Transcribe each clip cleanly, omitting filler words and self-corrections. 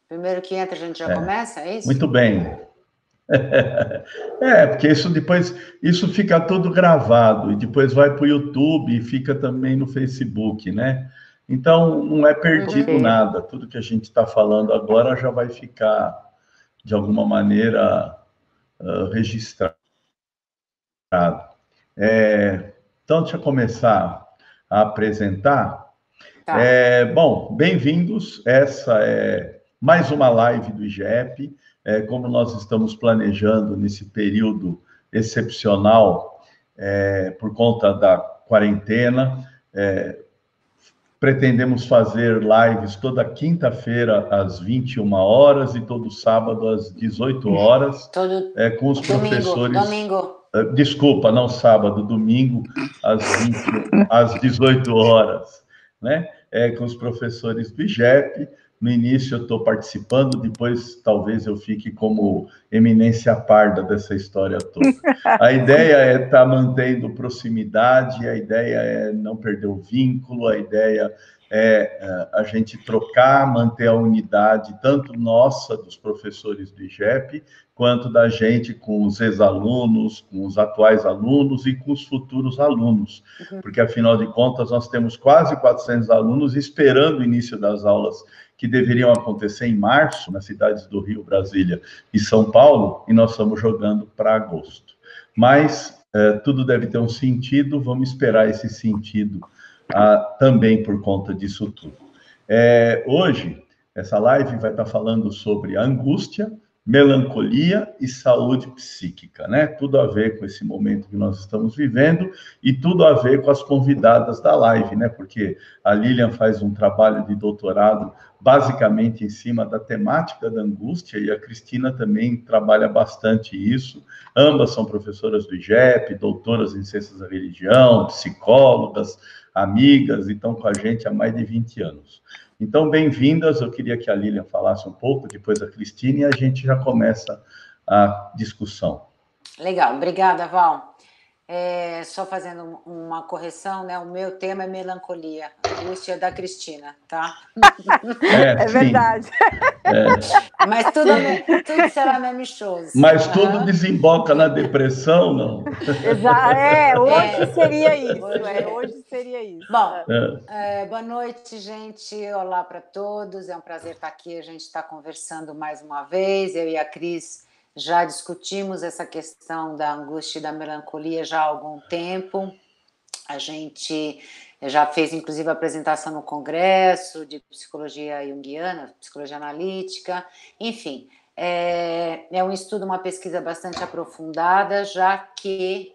Primeiro que entra, a gente já começa, é isso? Muito bem. Porque isso fica tudo gravado e depois vai para o YouTube e fica também no Facebook, né? Então, não é perdido nada. Tudo que a gente está falando agora já vai ficar, de alguma maneira, registrado. Então, deixa eu começar a apresentar. Tá. Bom, bem-vindos. Essa é mais uma live do IGEP. Como nós estamos planejando nesse período excepcional por conta da quarentena, pretendemos fazer lives toda quinta-feira às 21 horas e todo sábado às 18 horas, com os professores... Domingo. Desculpa, não sábado, domingo, às 18 horas, né? Com os professores do IGEP. No início eu estou participando, depois talvez eu fique como eminência parda dessa história toda. A ideia é estar mantendo proximidade, a ideia é não perder o vínculo, a ideia é a gente trocar, manter a unidade, tanto nossa, dos professores do IGEP, quanto da gente com os ex-alunos, com os atuais alunos e com os futuros alunos. Porque, afinal de contas, nós temos quase 400 alunos esperando o início das aulas que deveriam acontecer em março, nas cidades do Rio, Brasília e São Paulo, e nós estamos jogando para agosto. Mas tudo deve ter um sentido, vamos esperar esse sentido também por conta disso tudo. Hoje, essa live vai estar falando sobre angústia, melancolia e saúde psíquica, né? Tudo a ver com esse momento que nós estamos vivendo e tudo a ver com as convidadas da live, né? Porque a Lilian faz um trabalho de doutorado basicamente em cima da temática da angústia e a Cristina também trabalha bastante isso. Ambas são professoras do IGEP, doutoras em ciências da religião, psicólogas, amigas, e estão com a gente há mais de 20 anos. Então, bem-vindas. Eu queria que a Lilian falasse um pouco, depois a Cristina, e a gente já começa a discussão. Legal, obrigada, Val. Só fazendo uma correção, né? O meu tema é melancolia, angústia da Cristina, tá? É verdade. Mas tudo será mesmo shows. Mas tudo desemboca na depressão, não? Exato. Hoje seria isso. Hoje seria isso. Bom, boa noite, gente. Olá para todos. É um prazer estar aqui. A gente está conversando mais uma vez. Eu e a Cris já discutimos essa questão da angústia e da melancolia já há algum tempo. A gente já fez, inclusive, a apresentação no Congresso de Psicologia Junguiana, Psicologia Analítica, enfim. É um estudo, uma pesquisa bastante aprofundada, já que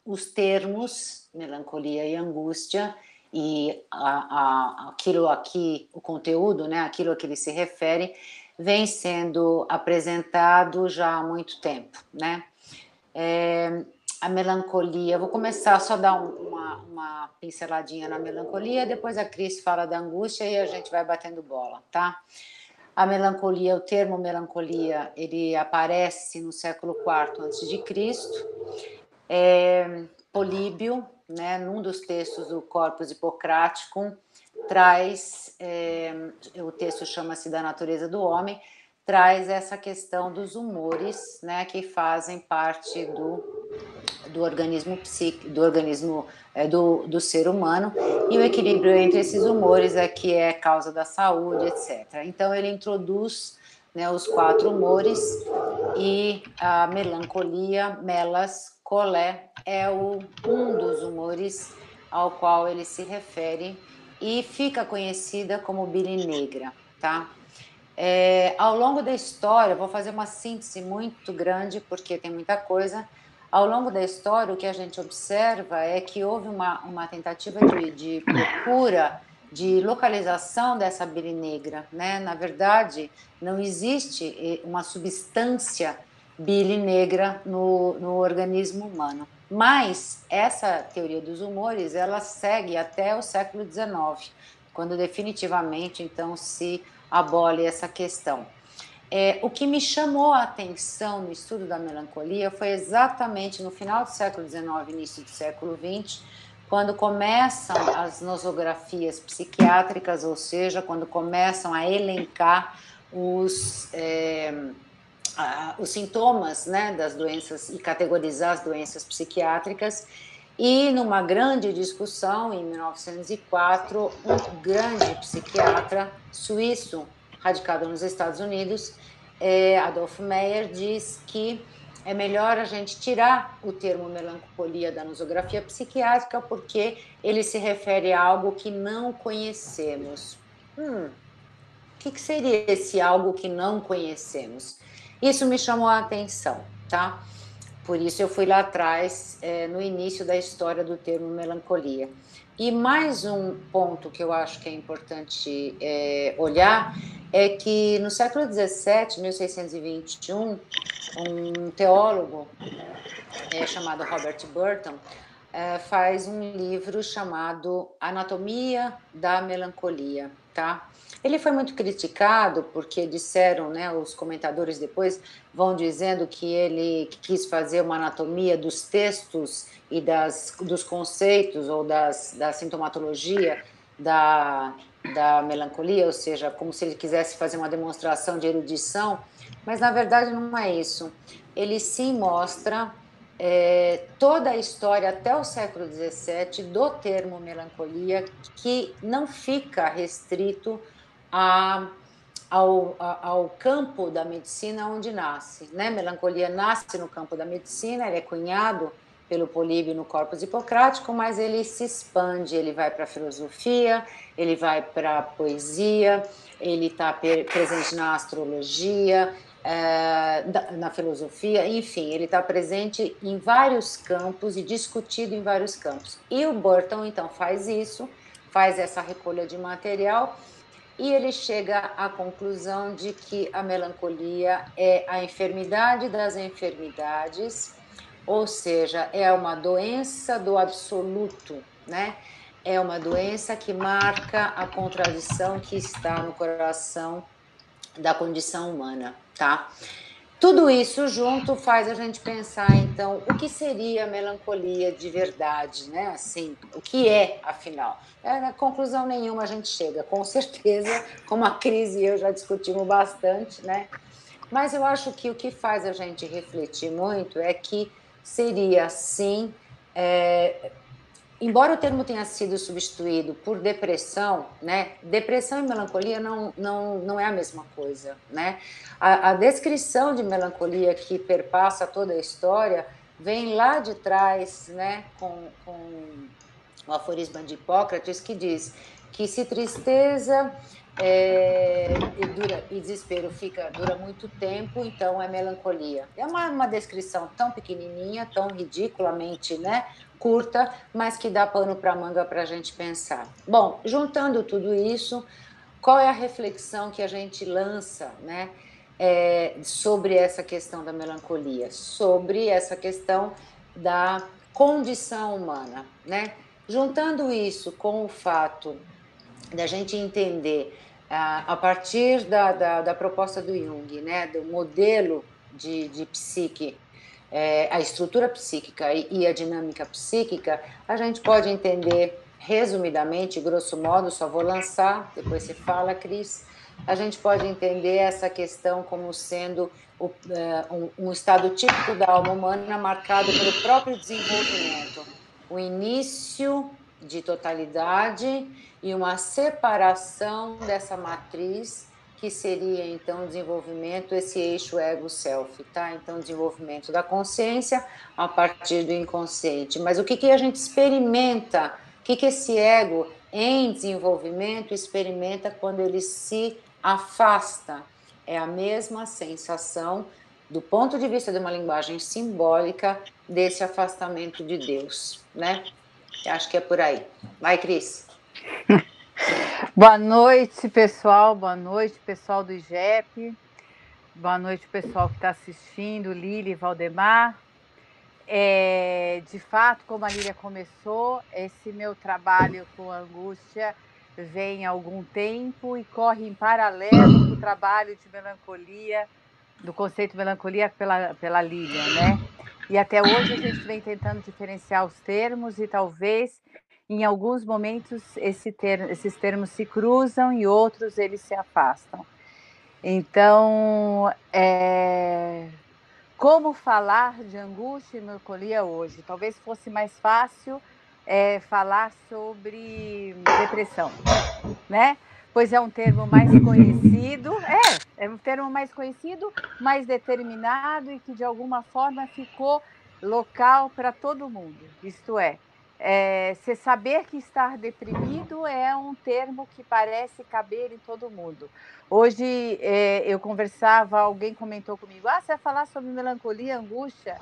os termos melancolia e angústia e aquilo aqui, o conteúdo, né, aquilo a que ele se refere, vem sendo apresentado já há muito tempo, né? A melancolia, vou começar só a dar uma pinceladinha na melancolia, depois a Cris fala da angústia e a gente vai batendo bola, tá? A melancolia, o termo melancolia, ele aparece no século IV a.C. Políbio, né, num dos textos do Corpus Hippocraticum, traz, o texto chama-se Da Natureza do Homem, traz essa questão dos humores, né, que fazem parte do organismo psíquico, do organismo do ser humano, e o equilíbrio entre esses humores que é causa da saúde, etc. Então ele introduz, né, os 4 humores, e a melancolia, melas, colé, é um dos humores ao qual ele se refere e fica conhecida como bile negra, tá? Ao longo da história, vou fazer uma síntese muito grande, porque tem muita coisa. Ao longo da história, o que a gente observa é que houve uma tentativa de procura, de localização dessa bile negra, né? Na verdade, não existe uma substância bile negra no organismo humano. Mas essa teoria dos humores, ela segue até o século XIX, quando definitivamente, então, se abole essa questão. O que me chamou a atenção no estudo da melancolia foi exatamente no final do século XIX, início do século XX, quando começam as nosografias psiquiátricas, ou seja, quando começam a elencar os sintomas, né, das doenças e categorizar as doenças psiquiátricas. E numa grande discussão, em 1904, um grande psiquiatra suíço, radicado nos Estados Unidos, Adolf Meyer, diz que é melhor a gente tirar o termo melancolia da nosografia psiquiátrica porque ele se refere a algo que não conhecemos. O que seria esse algo que não conhecemos? Isso me chamou a atenção, tá? Por isso eu fui lá atrás, no início da história do termo melancolia. E mais um ponto que eu acho que é importante olhar é que no século XVII, 1621, um teólogo chamado Robert Burton faz um livro chamado Anatomia da Melancolia, tá? Ele foi muito criticado porque disseram, né, os comentadores depois vão dizendo que ele quis fazer uma anatomia dos textos e dos conceitos ou da sintomatologia da melancolia, ou seja, como se ele quisesse fazer uma demonstração de erudição, mas na verdade não é isso. Ele sim mostra toda a história até o século XVII do termo melancolia, que não fica restrito ao campo da medicina onde nasce, né? Melancolia nasce no campo da medicina, ele é cunhado pelo Políbio no Corpus Hipocrático, mas ele se expande, ele vai para a filosofia, ele vai para a poesia, ele está presente na astrologia, na filosofia, enfim, ele está presente em vários campos e discutido em vários campos. E o Burton, então, faz isso, faz essa recolha de material e ele chega à conclusão de que a melancolia é a enfermidade das enfermidades, ou seja, é uma doença do absoluto, né? É uma doença que marca a contradição que está no coração da condição humana, tá? Tudo isso junto faz a gente pensar, então, o que seria a melancolia de verdade, né? Assim, o que é, afinal? A conclusão nenhuma a gente chega, com certeza, como a Cris e eu já discutimos bastante, né? Mas eu acho que o que faz a gente refletir muito é que seria, sim, embora o termo tenha sido substituído por depressão, né? Depressão e melancolia não é a mesma coisa, né? A descrição de melancolia que perpassa toda a história vem lá de trás, né? Com o aforisma de Hipócrates que diz que se tristeza e desespero dura muito tempo, então é melancolia. É uma descrição tão pequenininha, tão ridiculamente, né, curta, mas que dá pano para manga para a gente pensar. Bom, juntando tudo isso, qual é a reflexão que a gente lança, né, sobre essa questão da melancolia, sobre essa questão da condição humana, né? Juntando isso com o fato da gente entender, a partir da proposta do Jung, né, do modelo de psique, a estrutura psíquica e a dinâmica psíquica, a gente pode entender, resumidamente, grosso modo, só vou lançar, depois você fala, Cris, a gente pode entender essa questão como sendo um estado típico da alma humana marcado pelo próprio desenvolvimento, o início de totalidade e uma separação dessa matriz que seria então o desenvolvimento, esse eixo ego-self, tá? Então, desenvolvimento da consciência a partir do inconsciente. Mas o que a gente experimenta? O que esse ego em desenvolvimento experimenta quando ele se afasta? É a mesma sensação, do ponto de vista de uma linguagem simbólica, desse afastamento de Deus, né? Acho que é por aí. Vai, Cris. Boa noite, pessoal. Boa noite, pessoal do IGEP. Boa noite, pessoal que está assistindo, Lília e Valdemar. De fato, como a Lília começou, esse meu trabalho com angústia vem há algum tempo e corre em paralelo com o trabalho de melancolia, do conceito de melancolia pela Lília, né? E até hoje a gente vem tentando diferenciar os termos e talvez em alguns momentos esses termos se cruzam e outros eles se afastam. Então, como falar de angústia e melancolia hoje? Talvez fosse mais fácil falar sobre depressão, né? Pois é um termo mais conhecido, é um termo mais conhecido, mais determinado e que de alguma forma ficou local para todo mundo. Isto é, você saber que estar deprimido é um termo que parece caber em todo mundo. Hoje eu conversava, alguém comentou comigo: ah, você vai falar sobre melancolia, angústia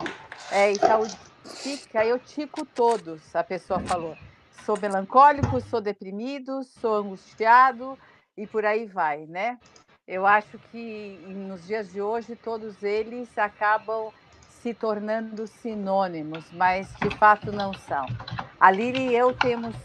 e saúde psíquica? Eu tico todos, a pessoa falou. Sou melancólico, sou deprimido, sou angustiado e por aí vai, né? Eu acho que nos dias de hoje todos eles acabam se tornando sinônimos, mas de fato não são. A Lili e eu temos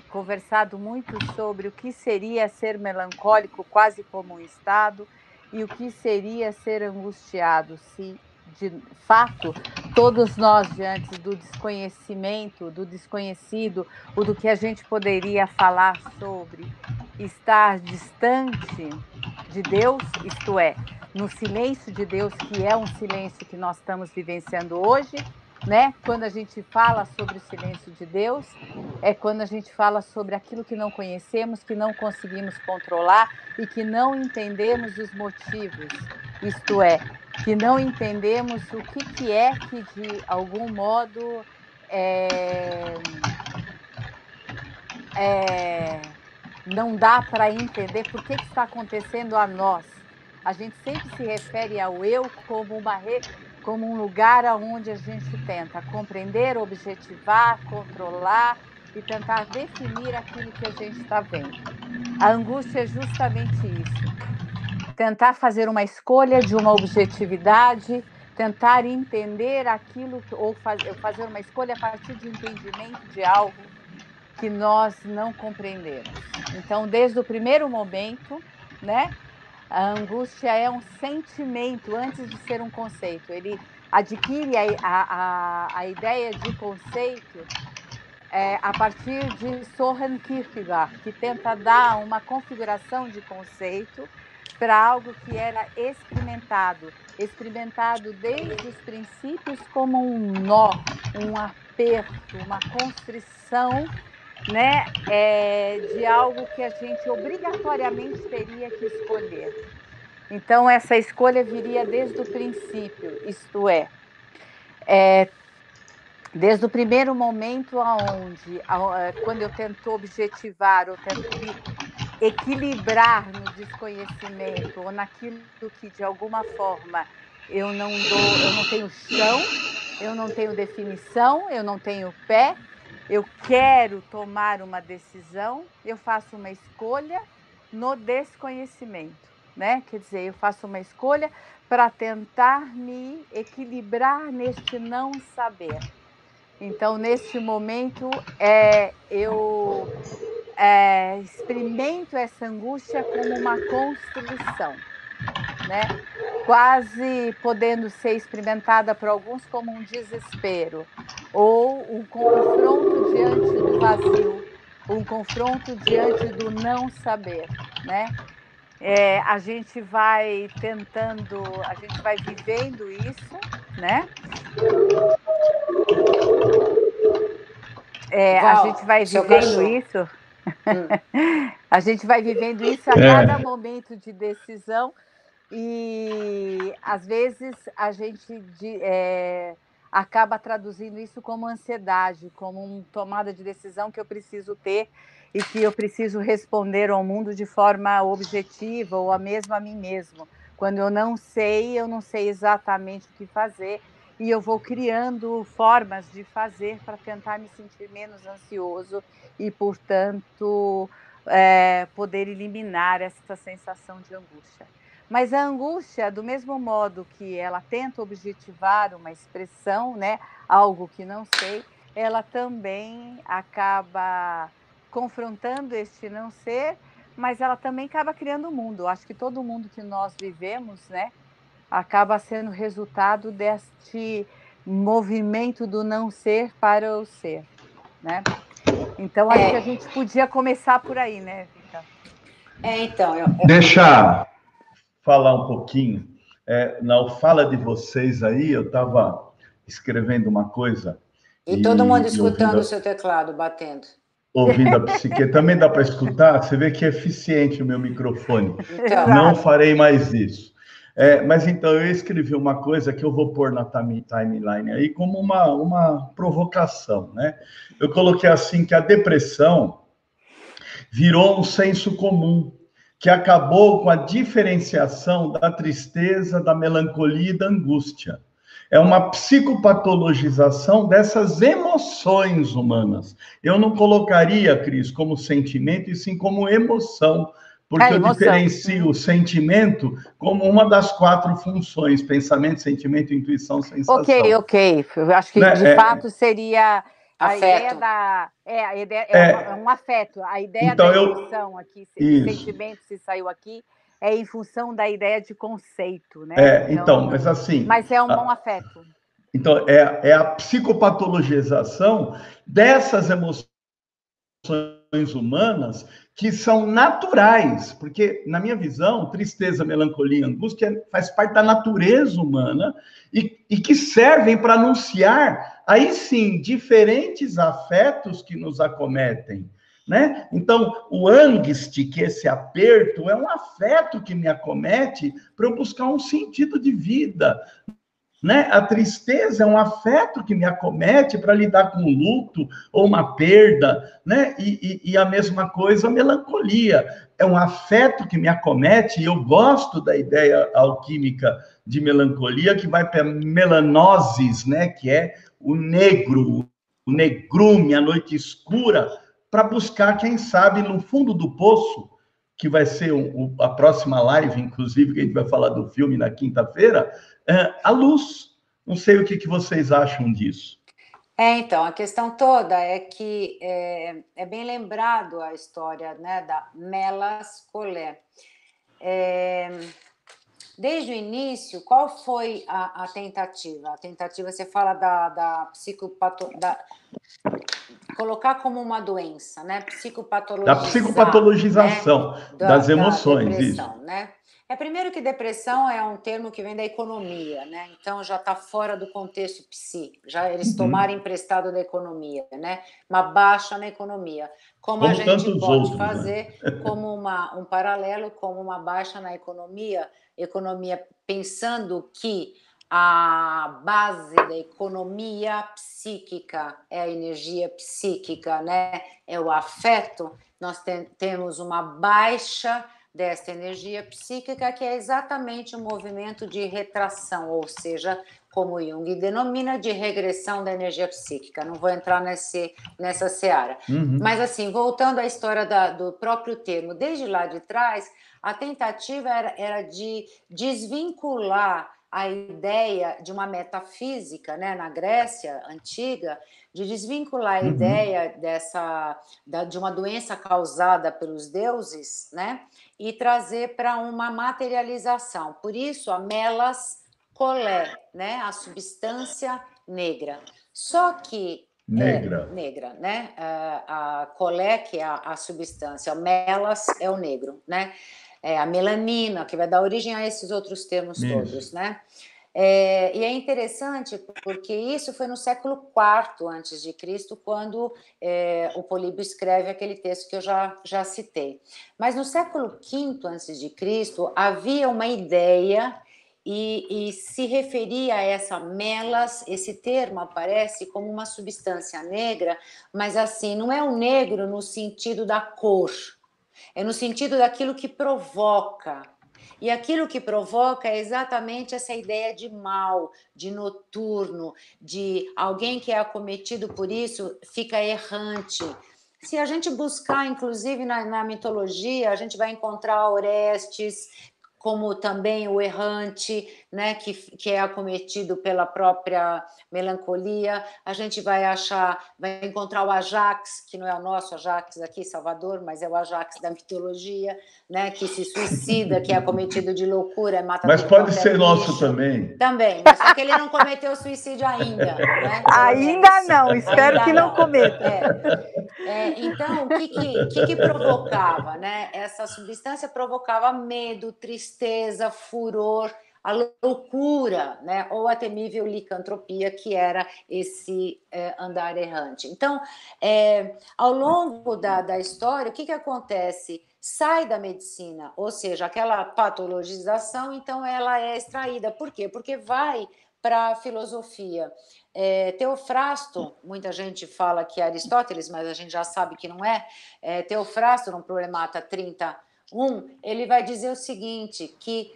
conversado muito sobre o que seria ser melancólico, quase como um estado, e o que seria ser angustiado, se de fato todos nós, diante do desconhecimento, do desconhecido, ou do que a gente poderia falar sobre estar distante de Deus, isto é, no silêncio de Deus, que é um silêncio que nós estamos vivenciando hoje, né? Quando a gente fala sobre o silêncio de Deus, é quando a gente fala sobre aquilo que não conhecemos, que não conseguimos controlar e que não entendemos os motivos, isto é, que não entendemos o que é que, de algum modo, não dá para entender por que está acontecendo a nós. A gente sempre se refere ao eu como como um lugar onde a gente tenta compreender, objetivar, controlar e tentar definir aquilo que a gente está vendo. A angústia é justamente isso. Tentar fazer uma escolha de uma objetividade, tentar entender aquilo, ou fazer uma escolha a partir de entendimento de algo que nós não compreendemos. Então, desde o primeiro momento, né, a angústia é um sentimento antes de ser um conceito. Ele adquire a ideia de conceito a partir de Soren Kierkegaard, que tenta dar uma configuração de conceito para algo que era experimentado desde os princípios como um nó, um aperto, uma constrição, né, de algo que a gente obrigatoriamente teria que escolher. Então, essa escolha viria desde o princípio, isto é desde o primeiro momento quando eu tento objetivar, ou tento me equilibrar no desconhecimento, ou naquilo que, de alguma forma, eu não tenho chão, eu não tenho definição, eu não tenho pé, eu quero tomar uma decisão, eu faço uma escolha no desconhecimento, né? Quer dizer, eu faço uma escolha para tentar me equilibrar neste não saber. Então, neste momento, eu experimento essa angústia como uma constrição, né? Quase podendo ser experimentada por alguns como um desespero, ou um confronto diante do vazio, um confronto diante do não saber, né? A gente vai tentando, a gente vai vivendo isso, né? A gente Val, vai seu vivendo cachorro. isso, a gente vai vivendo isso a cada É, momento de decisão e às vezes a gente acaba traduzindo isso como ansiedade, como uma tomada de decisão que eu preciso ter e que eu preciso responder ao mundo de forma objetiva ou a mesmo a mim mesmo. Quando eu não sei exatamente o que fazer e eu vou criando formas de fazer para tentar me sentir menos ansioso e, portanto, poder eliminar essa sensação de angústia. Mas a angústia, do mesmo modo que ela tenta objetivar uma expressão, né, algo que não sei, ela também acaba confrontando este não ser, mas ela também acaba criando o mundo. Acho que todo mundo que nós vivemos, né, acaba sendo resultado deste movimento do não ser para o ser, né? Então, acho que a gente podia começar por aí, né, Vika? Então, Deixa falar um pouquinho. Na fala de vocês aí, eu estava escrevendo uma coisa. E todo mundo escutando o seu teclado batendo. Ouvindo a psique. Também dá para escutar? Você vê que é eficiente o meu microfone. Então. Não farei mais isso. Mas então, eu escrevi uma coisa que eu vou pôr na timeline aí como uma provocação, né? Eu coloquei assim que a depressão virou um senso comum, que acabou com a diferenciação da tristeza, da melancolia e da angústia. É uma psicopatologização dessas emoções humanas. Eu não colocaria, Cris, como sentimento, e sim como emoção, porque eu diferencio o sentimento como uma das 4 funções: pensamento, sentimento, intuição, sensação. Ok. Eu acho que, de fato, seria a afeto. Ideia da... a ideia é um afeto. A ideia então, da emoção aqui, sentimento, se saiu aqui, é em função da ideia de conceito, né? Então, mas assim... Mas é um afeto. Então, é a psicopatologização dessas emoções humanas que são naturais, porque, na minha visão, tristeza, melancolia, angústia faz parte da natureza humana e que servem para anunciar, aí sim, diferentes afetos que nos acometem, né? Então, o angst, que é esse aperto, é um afeto que me acomete para eu buscar um sentido de vida, né? A tristeza é um afeto que me acomete para lidar com o luto ou uma perda, né? E a mesma coisa a melancolia. É um afeto que me acomete, e eu gosto da ideia alquímica de melancolia, que vai para melanosis, né? Que é o negro, o negrume, a noite escura, para buscar, quem sabe, no fundo do poço, que vai ser a próxima live, inclusive, que a gente vai falar do filme na quinta-feira, a luz. Não sei o que vocês acham disso. Então, a questão toda é que é bem lembrado a história, né, da Melas Collet. Desde o início, qual foi a tentativa? A tentativa, você fala da psicopatologia, colocar como uma doença, né? Psicopatologizar. Da psicopatologização, né? Das emoções, da depressão, isso. né? Primeiro que depressão é um termo que vem da economia, né? Então já está fora do contexto psi, já eles tomaram emprestado da economia, né? Uma baixa na economia. Como a gente pode fazer, né? Como um paralelo, como uma baixa na economia pensando que a base da economia psíquica é a energia psíquica, né? É o afeto. Nós temos uma baixa desta energia psíquica, que é exatamente um movimento de retração, ou seja, como Jung denomina, de regressão da energia psíquica. Não vou entrar nessa seara. Mas, assim, voltando à história do próprio termo, desde lá de trás, a tentativa era de desvincular a ideia de uma metafísica, né, na Grécia antiga, de desvincular a ideia de uma doença causada pelos deuses, né, e trazer para uma materialização. Por isso, a Melas Collet, né, a substância negra. Só que negra, né? A Collet, que é a substância, o Melas é o negro, né? A melanina, que vai dar origem a esses outros termos todos, né? E é interessante porque isso foi no século IV a.C., quando o Políbio escreve aquele texto que eu já citei. Mas no século V a.C. havia uma ideia e se referia a essa melas, esse termo aparece como uma substância negra, mas assim, não é o negro no sentido da cor, é no sentido daquilo que provoca. E aquilo que provoca é exatamente essa ideia de mal, de noturno, de alguém que é acometido por isso fica errante. Se a gente buscar, inclusive, na mitologia, a gente vai encontrar Orestes como também o errante, né, que é acometido pela própria melancolia. A gente vai encontrar o Ajax, que não é o nosso Ajax aqui em Salvador, mas é o Ajax da mitologia, né, que se suicida, que é acometido de loucura, mata Mas tudo pode quanto é ser nosso bicho. também. Também, mas só que ele não cometeu suicídio ainda, né? Ainda não, espero Ainda que não cometa. Então, o que provocava, né? Essa substância provocava medo, tristeza, furor, a loucura, né? Ou a temível licantropia, que era esse andar errante. Então, ao longo da história, o que acontece? Sai da medicina, ou seja, aquela patologização, então ela é extraída. Por quê? Porque vai para a filosofia. Teofrasto, muita gente fala que é Aristóteles, mas a gente já sabe que não é. Teofrasto, no Problemata 31, ele vai dizer o seguinte, que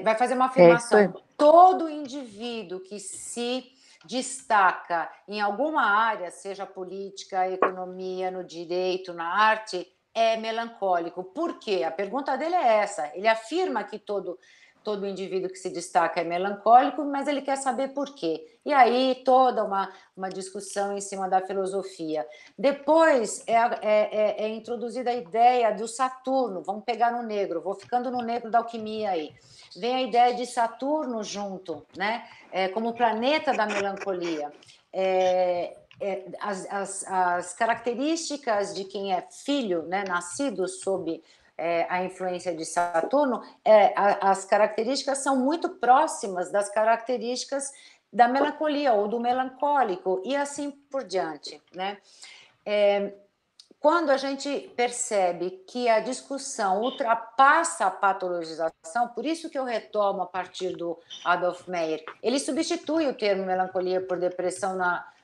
vai fazer uma afirmação: todo indivíduo que se destaca em alguma área, seja política, economia, no direito, na arte, é melancólico. Por quê? A pergunta dele é essa. Ele afirma que todo indivíduo que se destaca é melancólico, mas ele quer saber por quê. E aí toda uma discussão em cima da filosofia. Depois é introduzida a ideia do Saturno. Vamos pegar no negro, vou ficando no negro da alquimia aí. Vem a ideia de Saturno junto, né? Como planeta da melancolia. As características de quem é filho, né, nascido sob a influência de Saturno, as características são muito próximas das características da melancolia ou do melancólico, e assim por diante, né? Quando a gente percebe que a discussão ultrapassa a patologização, por isso que eu retomo a partir do Adolf Meyer, ele substitui o termo melancolia por depressão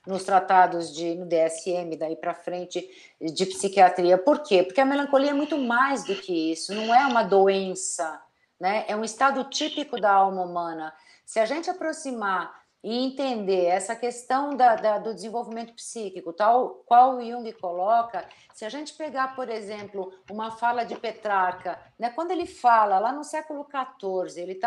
nos tratados no DSM, daí para frente, de psiquiatria. Por quê? Porque a melancolia é muito mais do que isso, não é uma doença, né? É um estado típico da alma humana. Se a gente aproximar e entender essa questão do desenvolvimento psíquico, tal qual o Jung coloca, se a gente pegar, por exemplo, uma fala de Petrarca, né, quando ele fala lá no século XIV,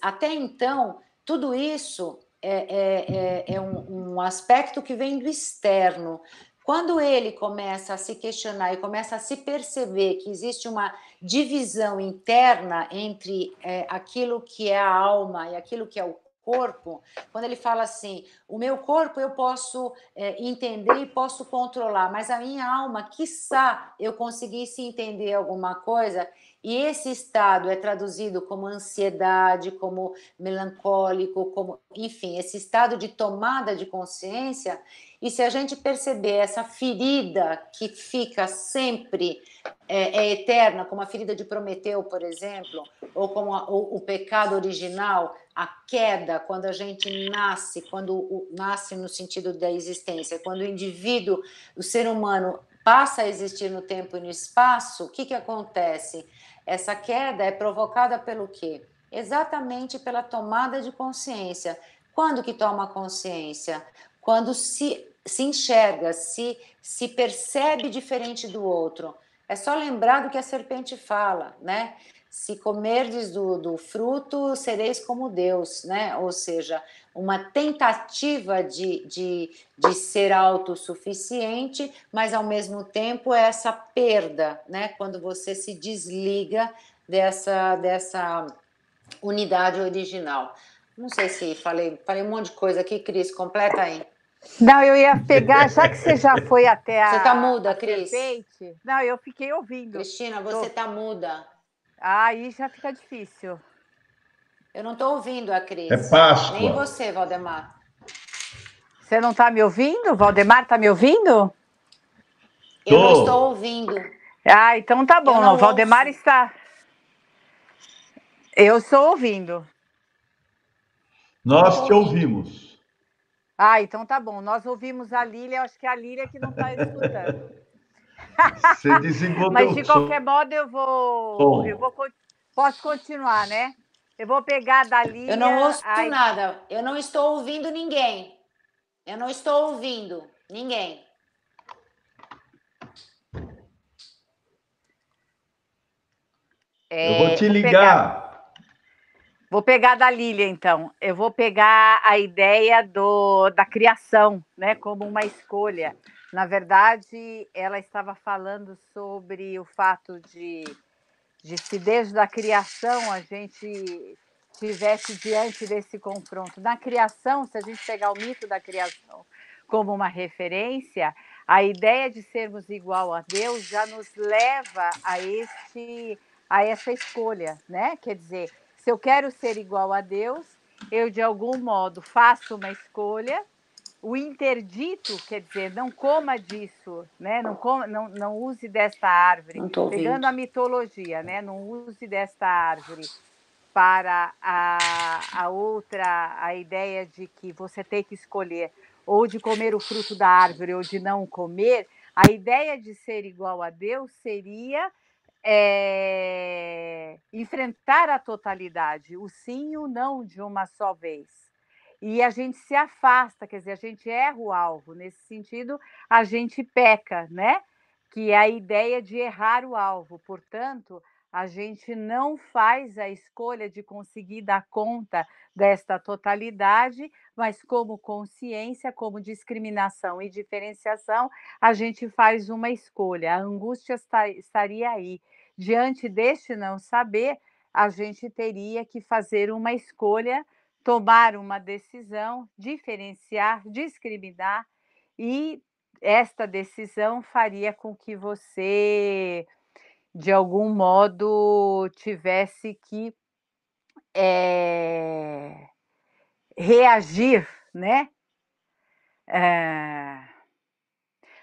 até então, tudo isso é um aspecto que vem do externo. Quando ele começa a se questionar e começa a se perceber que existe uma divisão interna entre aquilo que é a alma e aquilo que é o corpo, quando ele fala assim, o meu corpo eu posso entender e posso controlar, mas a minha alma, quiçá eu conseguisse entender alguma coisa, e esse estado é traduzido como ansiedade, como melancólico, como, enfim, esse estado de tomada de consciência. E se a gente perceber essa ferida que fica sempre eterna, como a ferida de Prometeu, por exemplo, ou como o pecado original, a queda, quando a gente nasce, nasce no sentido da existência, quando o indivíduo, o ser humano, passa a existir no tempo e no espaço, o que acontece? Essa queda é provocada pelo quê? Exatamente pela tomada de consciência. Quando que toma consciência? Quando se enxerga, se percebe diferente do outro. É só lembrar do que a serpente fala, né? Se comerdes do fruto, sereis como Deus, né? Ou seja, uma tentativa de ser autossuficiente, mas ao mesmo tempo essa perda, né? Quando você se desliga dessa unidade original. Não sei se falei um monte de coisa aqui, Cris, completa aí. Não, eu ia pegar, já que você já foi até Você tá muda, Cris? serpente. Não, eu fiquei ouvindo. Cristina, você tá muda. Aí já fica difícil. Eu não tô ouvindo a Cris. É Páscoa. Nem você, Valdemar. Você não tá me ouvindo? Valdemar tá me ouvindo? Eu não estou ouvindo. Ah, então tá bom. O Valdemar está. Eu estou ouvindo. Nós te ouvimos. Ah, então tá bom. Nós ouvimos a Lília, acho que é a Lília que não está escutando. Você desligou. Mas de qualquer modo posso continuar, né? Eu vou pegar da Lília. Eu não ouço nada. Eu não estou ouvindo ninguém. Eu não estou ouvindo ninguém. Eu vou te ligar. Vou pegar da Lília, então. Eu vou pegar a ideia da criação, né, como uma escolha. Na verdade, ela estava falando sobre o fato de se desde a criação a gente tivesse diante desse confronto. Na criação, se a gente pegar o mito da criação como uma referência, a ideia de sermos igual a Deus já nos leva a essa escolha, né? Quer dizer, se eu quero ser igual a Deus, eu de algum modo faço uma escolha. O interdito, quer dizer, não coma disso, né? Não use desta árvore. Não estou ouvindo. Pegando a mitologia, né? Não use desta árvore para a outra, a ideia de que você tem que escolher ou de comer o fruto da árvore ou de não comer. A ideia de ser igual a Deus seria enfrentar a totalidade, o sim e o não de uma só vez. E a gente se afasta, quer dizer, a gente erra o alvo. Nesse sentido, a gente peca, né? Que é a ideia de errar o alvo. Portanto, a gente não faz a escolha de conseguir dar conta desta totalidade, mas como consciência, como discriminação e diferenciação, a gente faz uma escolha. A angústia estaria aí. Diante deste não saber, a gente teria que fazer uma escolha, tomar uma decisão, diferenciar, discriminar, e esta decisão faria com que você, de algum modo, tivesse que reagir, né?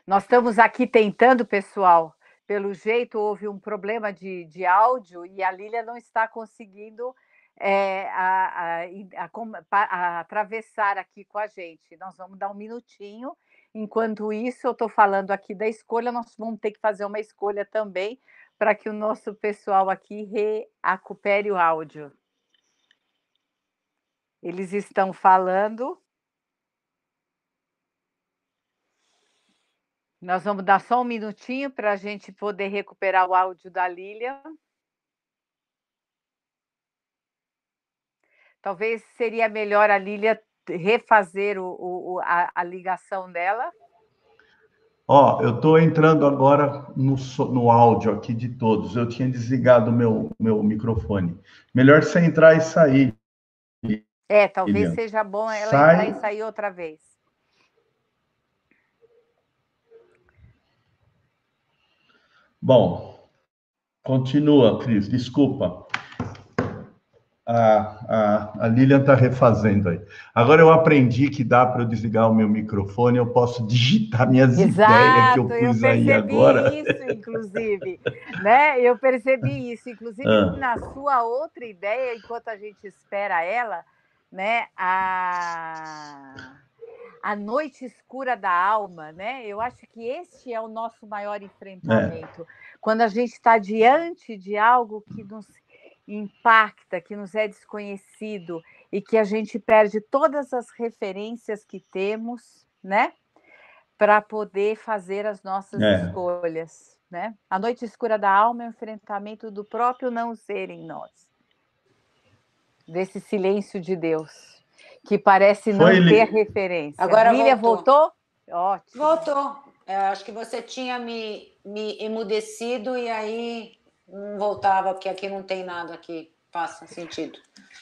Nós estamos aqui tentando, pessoal. Pelo jeito, houve um problema de áudio e a Lília não está conseguindo atravessar aqui com a gente. Nós vamos dar um minutinho. Enquanto isso, eu estou falando aqui da escolha, nós vamos ter que fazer uma escolha também para que o nosso pessoal aqui recupere o áudio. Eles estão falando. Nós vamos dar só um minutinho para a gente poder recuperar o áudio da Lília. Talvez seria melhor a Lília refazer a ligação dela. Ó, eu estou entrando agora no áudio aqui de todos. Eu tinha desligado o meu microfone. Melhor você entrar e sair. Talvez Lilian, seja bom ela entrar e sair outra vez. Bom, continua, Cris, desculpa. A Lilian está refazendo aí. Agora eu aprendi que dá para eu desligar o meu microfone, eu posso digitar minhas ideias que eu pus aí agora. Eu percebi isso, inclusive. Né? Eu percebi isso. Inclusive, na sua outra ideia, enquanto a gente espera ela, né? A noite escura da alma, né? Eu acho que este é o nosso maior enfrentamento. Quando a gente está diante de algo que nos impacta, que nos é desconhecido e que a gente perde todas as referências que temos, né, para poder fazer as nossas escolhas, né? A noite escura da alma é o enfrentamento do próprio não ser em nós, desse silêncio de Deus que parece não ter referência. Agora Lília voltou? Ótimo. Voltou. Eu acho que você tinha me emudecido e aí não voltava, porque aqui não tem nada que faça sentido.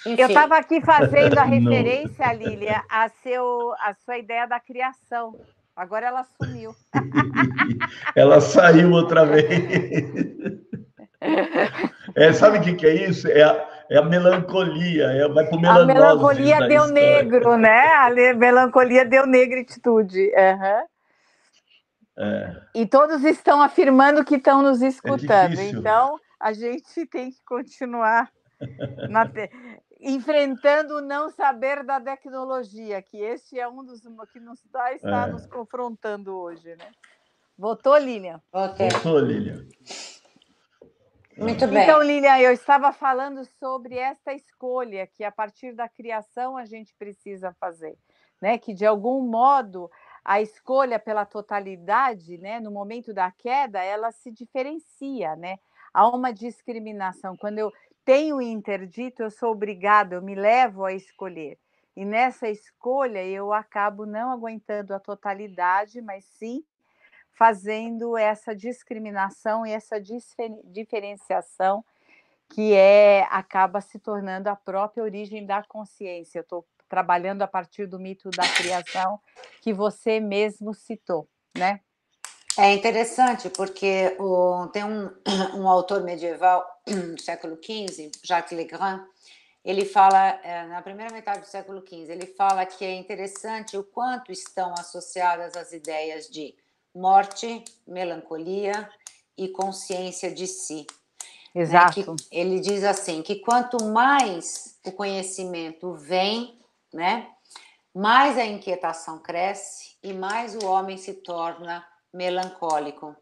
Enfim. Eu estava aqui fazendo a referência, Lília, a sua ideia da criação. Agora ela sumiu. Ela saiu outra vez. Sabe o que é isso? É a melancolia. Vai para a melancolia deu negro, né? A melancolia deu negritude. E todos estão afirmando que estão nos escutando. Então, a gente tem que continuar enfrentando o não saber da tecnologia, que este é um dos que está nos confrontando hoje, né? Voltou, Lilian? Voltou, Lilian. Muito bem. Então, Lilian, eu estava falando sobre esta escolha que a partir da criação a gente precisa fazer, né? Que de algum modo a escolha pela totalidade, né? No momento da queda, ela se diferencia, né? há uma discriminação. Quando eu tenho interdito, eu sou obrigada, eu me levo a escolher. E nessa escolha eu acabo não aguentando a totalidade, mas sim fazendo essa discriminação e essa diferenciação que acaba se tornando a própria origem da consciência. Eu estou trabalhando a partir do mito da criação que você mesmo citou, né? É interessante porque tem um autor medieval do século XV, Jacques Legrand, ele fala, na primeira metade do século XV, ele fala que é interessante o quanto estão associadas as ideias de morte, melancolia e consciência de si. Exato. Né? Que ele diz assim, que quanto mais o conhecimento vem, né, mais a inquietação cresce e mais o homem se torna melancólico.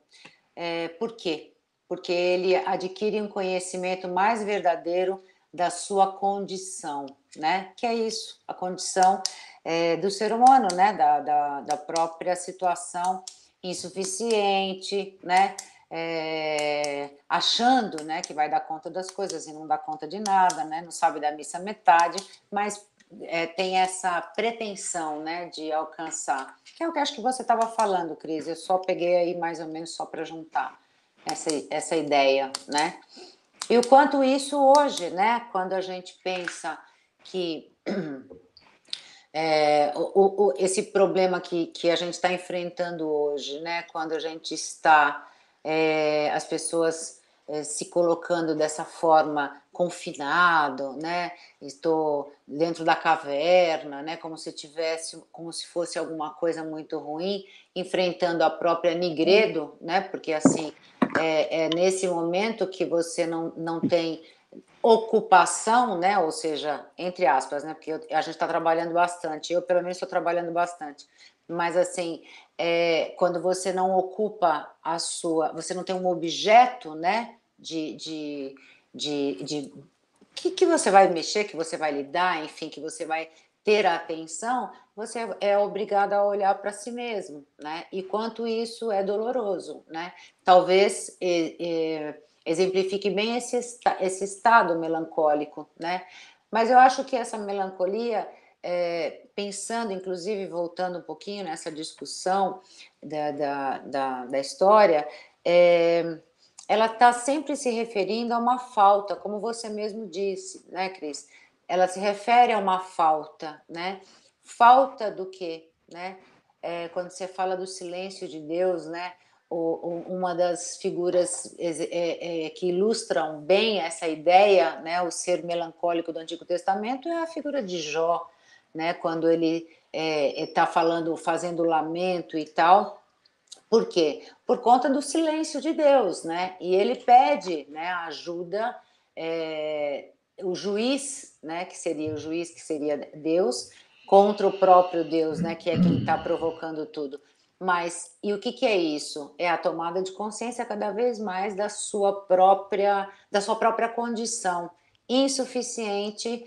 Por quê? Porque ele adquire um conhecimento mais verdadeiro da sua condição, né? Que é isso, a condição do ser humano, né? Da própria situação insuficiente, né? Achando, né, que vai dar conta das coisas e não dá conta de nada, né? Não sabe da missa metade, mas tem essa pretensão, né, de alcançar, que é o que acho que você estava falando, Cris. Eu só peguei aí mais ou menos só para juntar essa ideia, né? E o quanto isso hoje, né, quando a gente pensa que esse problema que a gente está enfrentando hoje, né, quando a gente está, as pessoas se colocando dessa forma, confinado, né, estou dentro da caverna, né, como se fosse alguma coisa muito ruim, enfrentando a própria Nigredo, né, porque assim, nesse momento que você não tem ocupação, né? Ou seja, entre aspas, né? Porque a gente está trabalhando bastante. Eu, pelo menos, estou trabalhando bastante. Mas, assim, quando você não ocupa você não tem um objeto, né? Que você vai mexer, que você vai lidar, enfim, que você vai ter a atenção, você é obrigado a olhar para si mesmo, né? E quanto isso é doloroso, né? Talvez exemplifique bem esse estado melancólico, né? Mas eu acho que essa melancolia, pensando, inclusive, voltando um pouquinho nessa discussão da história, ela está sempre se referindo a uma falta, como você mesmo disse, né, Cris? Ela se refere a uma falta, né? Falta do quê, né? Quando você fala do silêncio de Deus, né? Uma das figuras que ilustram bem essa ideia, né, o ser melancólico do Antigo Testamento, é a figura de Jó, né? Quando ele está fazendo lamento e tal. Por quê? Por conta do silêncio de Deus, né? E ele pede, né, ajuda, o juiz, né, que seria Deus, contra o próprio Deus, né, que é quem está provocando tudo. Mas, e o que é isso? É a tomada de consciência cada vez mais da sua própria condição insuficiente,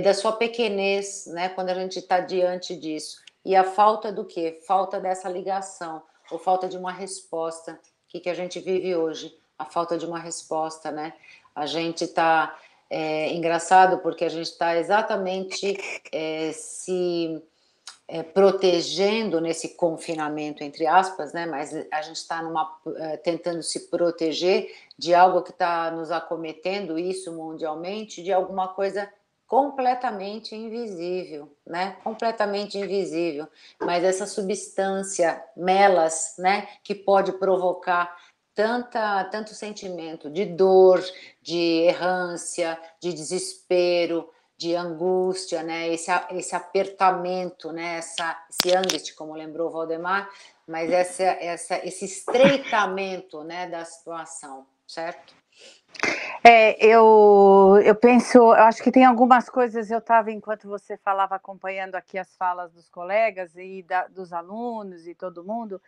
da sua pequenez, né, quando a gente está diante disso. E a falta do quê? Falta dessa ligação, ou falta de uma resposta. O que a gente vive hoje? A falta de uma resposta, né? A gente está... engraçado porque a gente está exatamente se protegendo nesse confinamento, entre aspas, né? Mas a gente está tentando se proteger de algo que está nos acometendo, isso mundialmente, de alguma coisa completamente invisível, né? Completamente invisível. Mas essa substância, melas, né? Que pode provocar tanto sentimento de dor, de errância, de desespero, de angústia, né? Esse apertamento, né? Esse angst, como lembrou Valdemar, mas esse estreitamento, né, da situação, certo? Eu penso, eu acho que tem algumas coisas, eu estava, enquanto você falava, acompanhando aqui as falas dos colegas e dos alunos e todo mundo.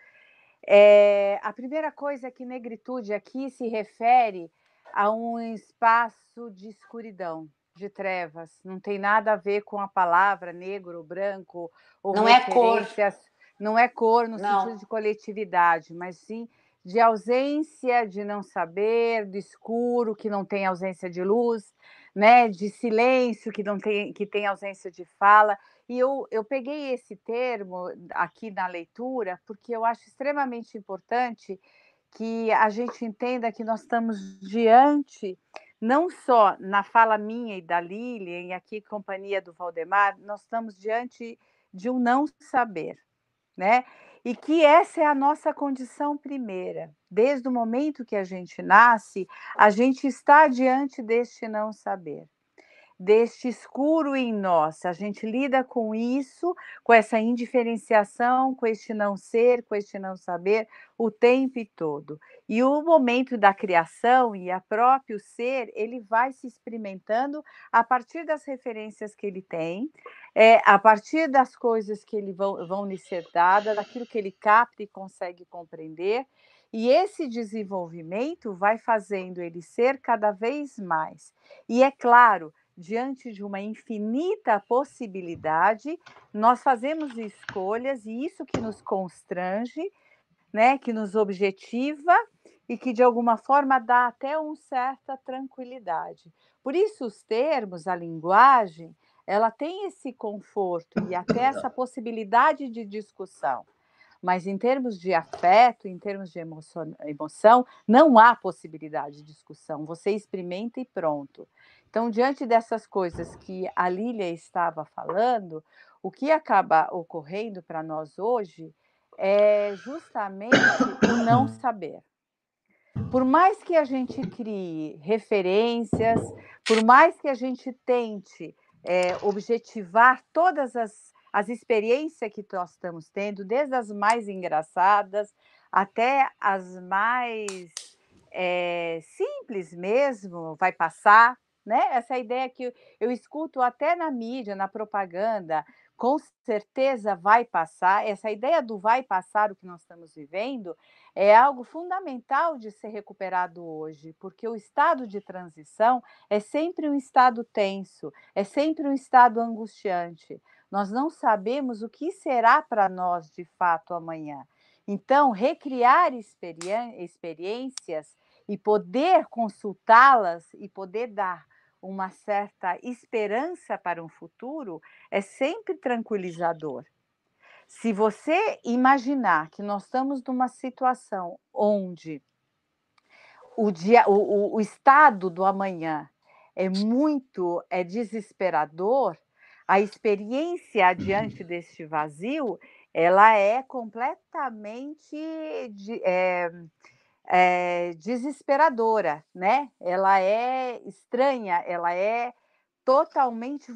A primeira coisa é que negritude aqui se refere a um espaço de escuridão, de trevas. Não tem nada a ver com a palavra negro, branco, ou não referências. É cor. Não é cor no não. sentido de coletividade, mas sim de ausência de não saber, de escuro que não tem ausência de luz, né? De silêncio que tem ausência de fala. E eu peguei esse termo aqui na leitura porque eu acho extremamente importante que a gente entenda que nós estamos diante, não só na fala minha e da Lilian, e aqui companhia do Valdemar, nós estamos diante de um não saber, né? E que essa é a nossa condição primeira. Desde o momento que a gente nasce, a gente está diante deste não saber, deste escuro em nós. A gente lida com isso, com essa indiferenciação, com este não ser, com este não saber, o tempo todo. E o momento da criação e a próprio ser, ele vai se experimentando a partir das referências que ele tem, a partir das coisas que vão lhe ser dadas, daquilo que ele capta e consegue compreender. E esse desenvolvimento vai fazendo ele ser cada vez mais. E é claro, diante de uma infinita possibilidade, nós fazemos escolhas e isso que nos constrange, né, que nos objetiva e que de alguma forma dá até uma certa tranquilidade. Por isso os termos, a linguagem, ela tem esse conforto e até essa possibilidade de discussão. Mas em termos de afeto, em termos de emoção, não há possibilidade de discussão. Você experimenta e pronto. Então, diante dessas coisas que a Lília estava falando, o que acaba ocorrendo para nós hoje é justamente o não saber. Por mais que a gente crie referências, por mais que a gente tente objetivar todas as experiências que nós estamos tendo, desde as mais engraçadas até as mais simples mesmo, vai passar, né? Essa ideia que eu escuto até na mídia, na propaganda, com certeza vai passar. Essa ideia do vai passar o que nós estamos vivendo é algo fundamental de ser recuperado hoje, porque o estado de transição é sempre um estado tenso, é sempre um estado angustiante. Nós não sabemos o que será para nós de fato amanhã. Então, recriar experiências e poder consultá-las e poder dar uma certa esperança para um futuro é sempre tranquilizador. Se você imaginar que nós estamos numa situação onde o estado do amanhã é muito desesperador, a experiência diante deste vazio ela é completamente desesperadora, né? Ela é estranha, ela é totalmente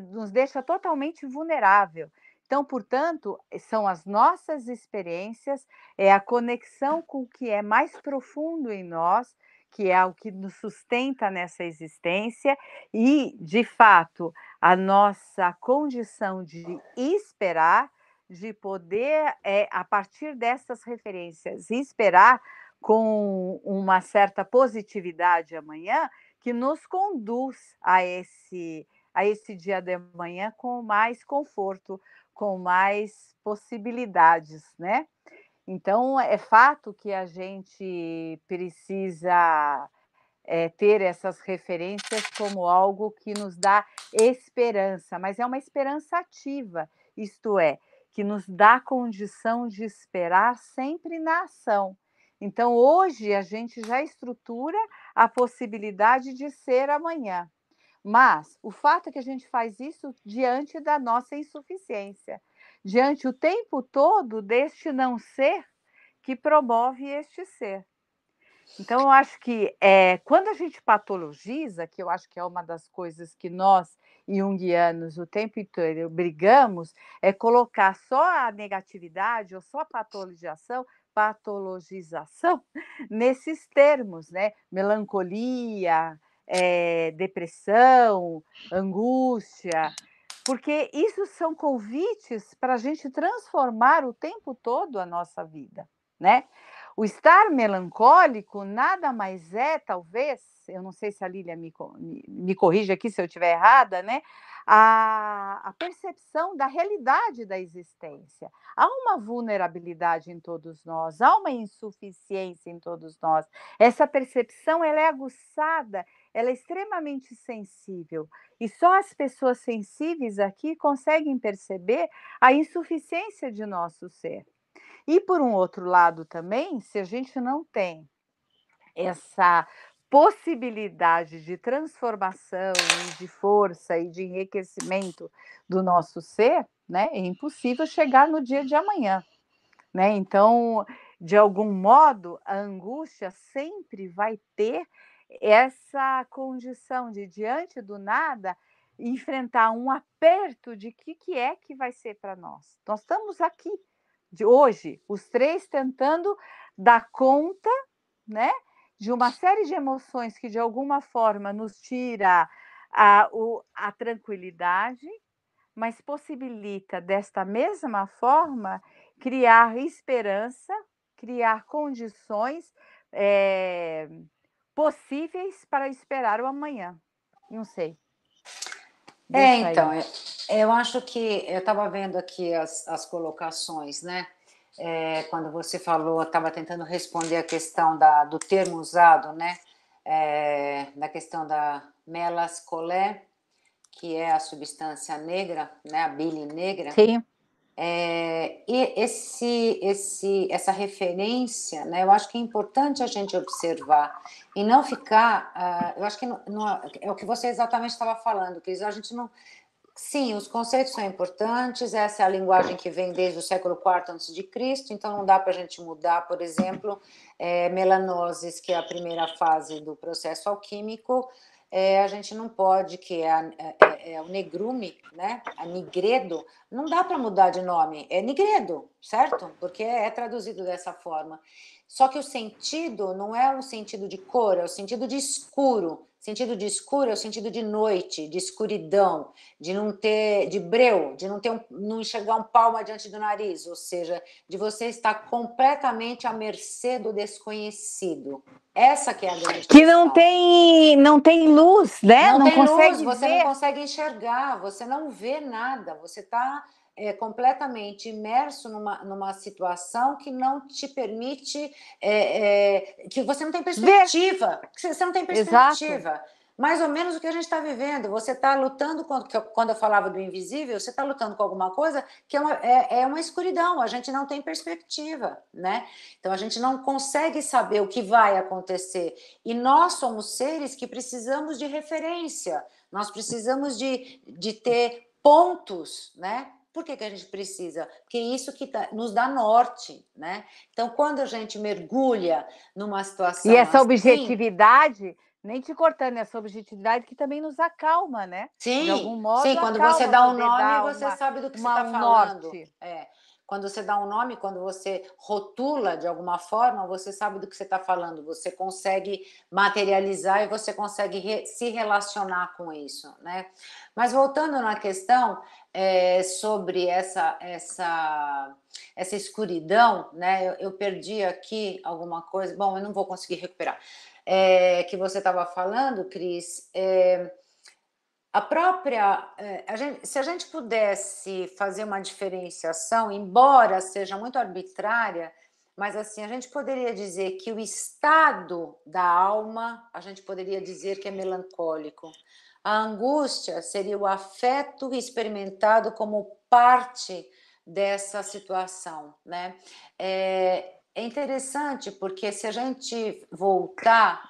nos deixa totalmente vulnerável. Então, portanto, são as nossas experiências, é a conexão com o que é mais profundo em nós, que é o que nos sustenta nessa existência, e, de fato, a nossa condição de esperar, de poder, a partir dessas referências, esperar com uma certa positividade amanhã, que nos conduz a esse dia de amanhã com mais conforto, com mais possibilidades, né? Então, é fato que a gente precisa ter essas referências como algo que nos dá esperança, mas é uma esperança ativa, isto é, que nos dá condição de esperar sempre na ação. Então, hoje, a gente já estrutura a possibilidade de ser amanhã. Mas o fato é que a gente faz isso diante da nossa insuficiência, diante o tempo todo deste não ser que promove este ser. Então, eu acho que quando a gente patologiza, que eu acho que é uma das coisas que nós, junguianos, o tempo inteiro brigamos, é colocar só a negatividade ou só a patologização nesses termos, né? Melancolia, depressão, angústia, porque isso são convites para a gente transformar o tempo todo a nossa vida, né? O estar melancólico nada mais é, talvez, eu não sei se a Lília me corrige aqui se eu estiver errada, né? A percepção da realidade da existência. Há uma vulnerabilidade em todos nós, há uma insuficiência em todos nós. Essa percepção ela é aguçada, ela é extremamente sensível. E só as pessoas sensíveis aqui conseguem perceber a insuficiência de nosso ser. E, por um outro lado também, se a gente não tem essa possibilidade de transformação e de força e de enriquecimento do nosso ser, né, é impossível chegar no dia de amanhã, né? Então, de algum modo, a angústia sempre vai ter essa condição de, diante do nada, enfrentar um aperto de que é que vai ser para nós. Nós estamos aqui, de hoje, os três tentando dar conta, né, de uma série de emoções que, de alguma forma, nos tira a tranquilidade, mas possibilita, desta mesma forma, criar esperança, criar condições possíveis para esperar o amanhã. Não sei. Então, eu acho que eu estava vendo aqui as colocações, né? Quando você falou, eu estava tentando responder a questão do termo usado, né? Da questão da melascolé, que é a substância negra, né? A bile negra. Sim. E essa referência, né? Eu acho que é importante a gente observar e não ficar. Eu acho que é o que você exatamente estava falando, Cris. A gente não. Sim, os conceitos são importantes, essa é a linguagem que vem desde o século IV a.C., então não dá para a gente mudar, por exemplo, melanoses, que é a primeira fase do processo alquímico, a gente não pode, que é o negrume, né? A nigredo, não dá para mudar de nome, é nigredo, certo? Porque é traduzido dessa forma. Só que o sentido não é o sentido de cor, é o sentido de escuro. Sentido de escuro é o sentido de noite, de escuridão, de não ter, de breu, de não enxergar um palmo diante do nariz, ou seja, de você estar completamente à mercê do desconhecido. Essa que é a grande questão. Que não tem luz, né? Não tem consegue luz, você ver. não consegue enxergar, você não vê nada, você está completamente imerso numa situação que não te permite, que você não tem perspectiva, você não tem perspectiva. Exato. Mais ou menos o que a gente está vivendo, você está lutando, quando eu falava do invisível, você está lutando com alguma coisa que é uma escuridão, a gente não tem perspectiva, né? Então a gente não consegue saber o que vai acontecer, e nós somos seres que precisamos de referência, nós precisamos de ter pontos, né? Por que a gente precisa? Porque é isso que nos dá norte, né? Então, quando a gente mergulha numa situação e essa assim, objetividade, nem te cortando, essa objetividade que também nos acalma, né? Sim, de algum modo, sim, quando você dá um nome, você uma, sabe do que você está um falando. norte. Quando você dá um nome, quando você rotula de alguma forma, você sabe do que você está falando, você consegue materializar e você consegue se relacionar com isso, né? Mas voltando na questão sobre essa escuridão, né? Eu perdi aqui alguma coisa, bom, eu não vou conseguir recuperar. Que você estava falando, Cris, a própria, se a gente pudesse fazer uma diferenciação, embora seja muito arbitrária, mas assim, a gente poderia dizer que o estado da alma, a gente poderia dizer que é melancólico. A angústia seria o afeto experimentado como parte dessa situação, né? É interessante porque se a gente voltar,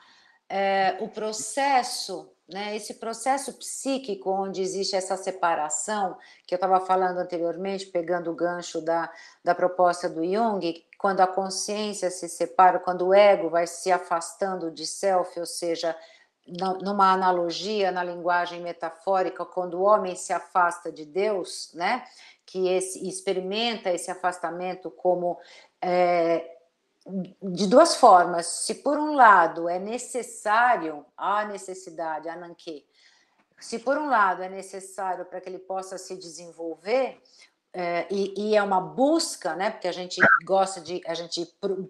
o processo, né, esse processo psíquico onde existe essa separação, que eu estava falando anteriormente, pegando o gancho da proposta do Jung, quando a consciência se separa, quando o ego vai se afastando de self, ou seja, numa analogia na linguagem metafórica, quando o homem se afasta de Deus, né, que experimenta esse afastamento como de duas formas. Se por um lado é necessário, a necessidade, a nanquê, se por um lado é necessário para que ele possa se desenvolver, e é uma busca, né? Porque a gente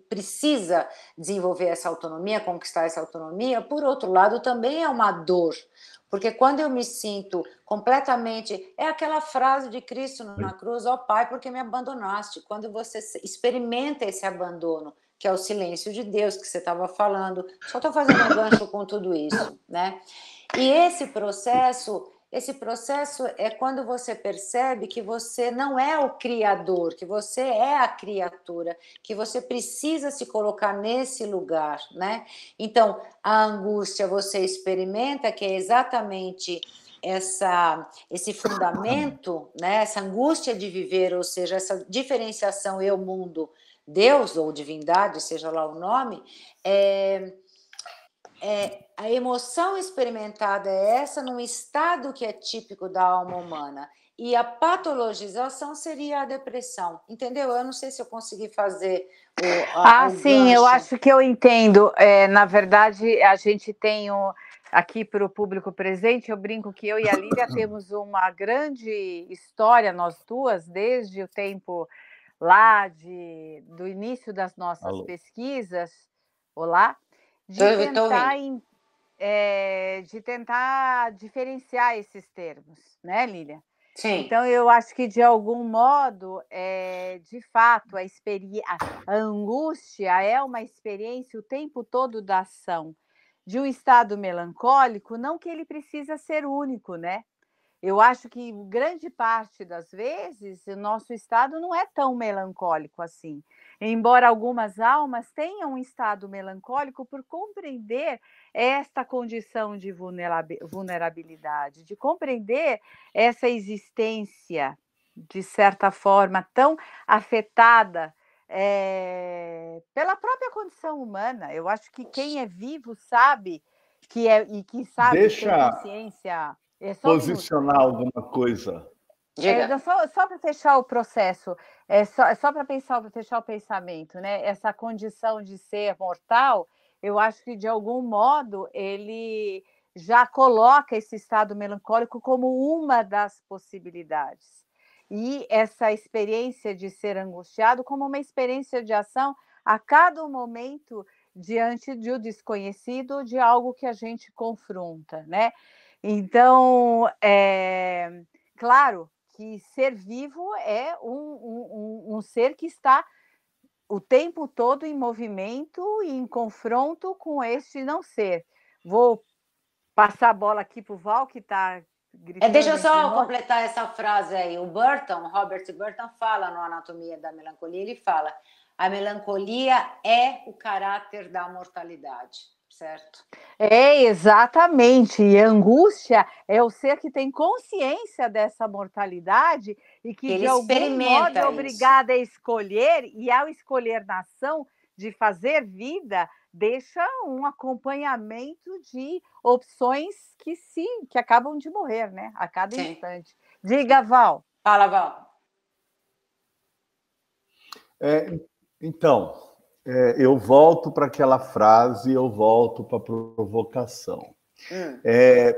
precisa desenvolver essa autonomia, conquistar essa autonomia. Por outro lado, também é uma dor, porque quando eu me sinto completamente, é aquela frase de Cristo na cruz: ó Pai, por que me abandonaste? Quando você experimenta esse abandono, que é o silêncio de Deus que você estava falando, só estou fazendo um gancho com tudo isso, né? E esse processo é quando você percebe que você não é o criador, que você é a criatura, que você precisa se colocar nesse lugar, né? Então, a angústia você experimenta, que é exatamente esse fundamento, né? Essa angústia de viver, ou seja, essa diferenciação eu-mundo, Deus ou divindade, seja lá o nome, a emoção experimentada é essa num estado que é típico da alma humana. E a patologização seria a depressão. Entendeu? Eu não sei se eu consegui fazer o sim, gancho. Eu acho que eu entendo. Na verdade, a gente tem aqui para o público presente, eu brinco que eu e a Lília temos uma grande história, nós duas, desde o tempo lá do início das nossas pesquisas. Olá. De tentar diferenciar esses termos, né, Lília? Sim. Então, eu acho que, de algum modo, de fato, a angústia é uma experiência o tempo todo da ação de um estado melancólico, não que ele precisa ser único, né? Eu acho que grande parte das vezes o nosso estado não é tão melancólico assim. Embora algumas almas tenham um estado melancólico por compreender esta condição de vulnerabilidade, de compreender essa existência, de certa forma, tão afetada pela própria condição humana. Eu acho que quem é vivo sabe e que sabe ter consciência. Posicionar alguma coisa. Só para fechar o processo, só para fechar o pensamento, né? Essa condição de ser mortal, eu acho que, de algum modo, ele já coloca esse estado melancólico como uma das possibilidades. E essa experiência de ser angustiado como uma experiência de ação a cada momento diante de um desconhecido, de algo que a gente confronta, né? Então, claro que ser vivo é um ser que está o tempo todo em movimento e em confronto com este não ser. Vou passar a bola aqui para o Val, que está gritando. Deixa eu só completar essa frase aí. O Robert Burton, fala no Anatomia da Melancolia, ele fala: a melancolia é o caráter da mortalidade. Certo. Exatamente. E a angústia é o ser que tem consciência dessa mortalidade e que de algum modo é obrigado a escolher, e ao escolher na ação de fazer vida, deixa um acompanhamento de opções que acabam de morrer, né? A cada instante. Diga, Val. Fala, Val. Então, eu volto para aquela frase, eu volto para a provocação.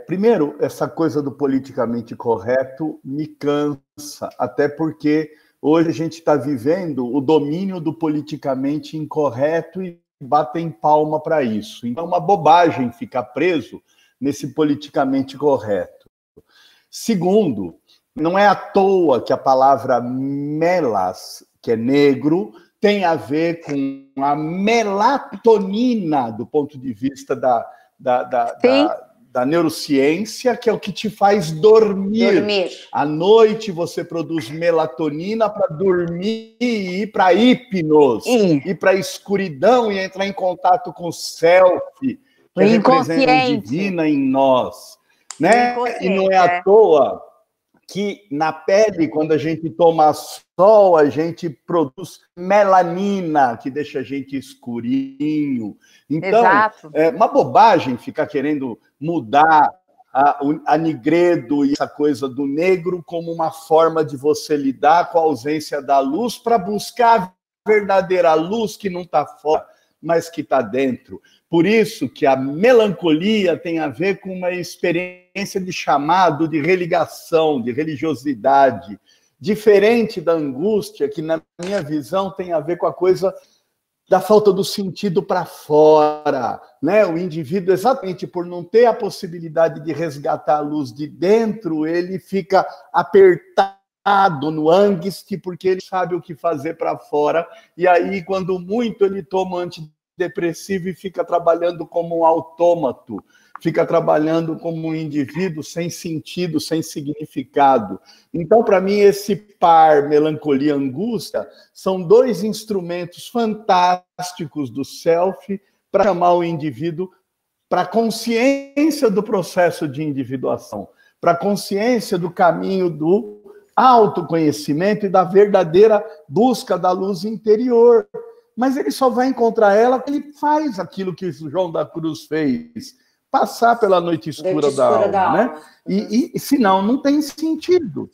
Primeiro, essa coisa do politicamente correto me cansa, até porque hoje a gente está vivendo o domínio do politicamente incorreto e batem palma para isso. Então, é uma bobagem ficar preso nesse politicamente correto. Segundo, não é à toa que a palavra melas, que é negro, tem a ver com a melatonina, do ponto de vista da neurociência, que é o que te faz dormir. À noite você produz melatonina para dormir e ir para hipnose, ir para a escuridão e entrar em contato com o self, que representa a divina em nós. Né? E não é à toa que na pele, quando a gente toma sol, a gente produz melanina, que deixa a gente escurinho. Então, é uma bobagem ficar querendo mudar a Nigredo e essa coisa do negro como uma forma de você lidar com a ausência da luz para buscar a verdadeira luz que não está fora, mas que está dentro. Por isso que a melancolia tem a ver com uma experiência de chamado, de religação, de religiosidade, diferente da angústia, que na minha visão tem a ver com a coisa da falta do sentido para fora, né? O indivíduo, exatamente por não ter a possibilidade de resgatar a luz de dentro, ele fica apertado no angst, porque ele sabe o que fazer para fora, e aí, quando muito, ele toma antidepressivo e fica trabalhando como um autômato, fica trabalhando como um indivíduo sem sentido, sem significado. Então, para mim, esse par melancolia e angústia são dois instrumentos fantásticos do self para chamar o indivíduo para a consciência do processo de individuação, para a consciência do caminho do autoconhecimento e da verdadeira busca da luz interior. Mas ele só vai encontrar ela quando ele faz aquilo que João da Cruz fez, passar pela noite escura da alma, né? E senão não tem sentido.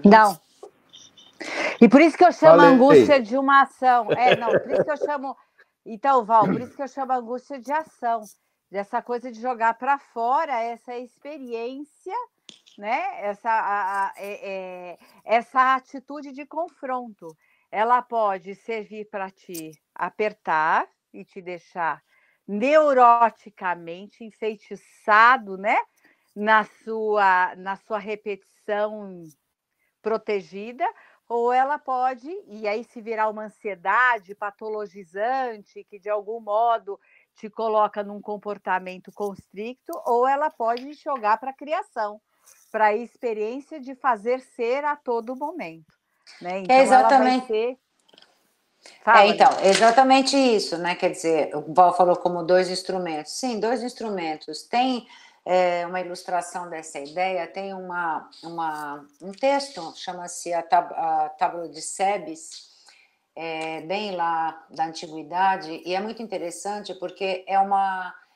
Não. E por isso que eu chamo a angústia de uma ação. Por isso que eu chamo... Então, Val, por isso que eu chamo a angústia de ação. Dessa coisa de jogar para fora essa experiência, né? Essa atitude de confronto. Ela pode servir para te apertar e te deixar neuroticamente enfeitiçado, né? Na sua repetição protegida, ou ela pode, e aí se virar uma ansiedade patologizante, que de algum modo te coloca num comportamento constricto, ou ela pode jogar para a criação, para a experiência de fazer ser a todo momento. Né? Então, exatamente. Ela vai ser... Fala, então, exatamente isso, né? Quer dizer, o Val falou como dois instrumentos. Sim, dois instrumentos. Tem uma ilustração dessa ideia, tem um texto, chama-se a Tábua de Sebes, bem lá da antiguidade, e é muito interessante porque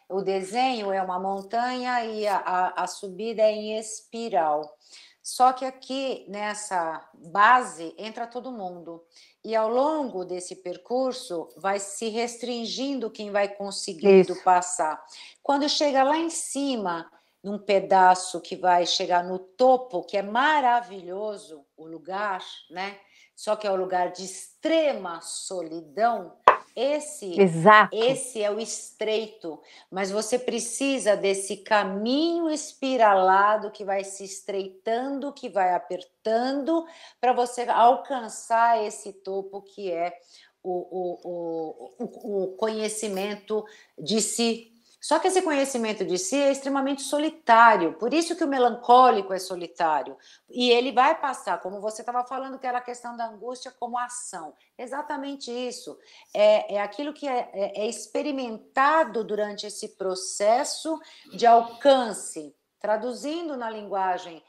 o desenho é uma montanha e a subida é em espiral. Só que aqui, nessa base, entra todo mundo. E ao longo desse percurso, vai se restringindo quem vai conseguindo passar. Quando chega lá em cima, num pedaço que vai chegar no topo, que é maravilhoso o lugar, né? Só que é um lugar de extrema solidão. Esse é o estreito, mas você precisa desse caminho espiralado que vai se estreitando, que vai apertando, para você alcançar esse topo que é o conhecimento de si. Só que esse conhecimento de si é extremamente solitário, por isso que o melancólico é solitário. E ele vai passar, como você estava falando, que era a questão da angústia como ação. Exatamente isso. É aquilo que é experimentado durante esse processo de alcance. Traduzindo na linguagem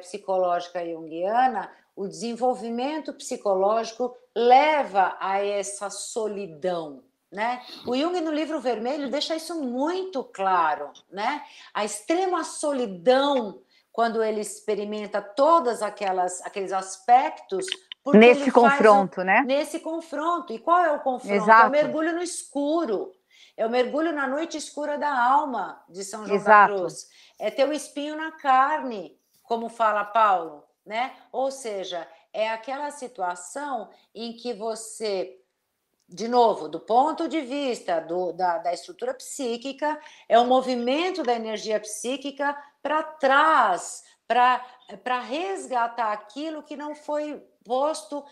psicológica junguiana, o desenvolvimento psicológico leva a essa solidão. Né? O Jung, no Livro Vermelho, deixa isso muito claro, né? A extrema solidão, quando ele experimenta todos aqueles aspectos... Nesse confronto, né? Nesse confronto. E qual é o confronto? Exato. É o mergulho no escuro. É o mergulho na noite escura da alma, de São João da Cruz. É ter o espinho na carne, como fala Paulo, né? Ou seja, é aquela situação em que você... De novo, do ponto de vista da estrutura psíquica, é o movimento da energia psíquica para trás, para resgatar aquilo que não foi posto,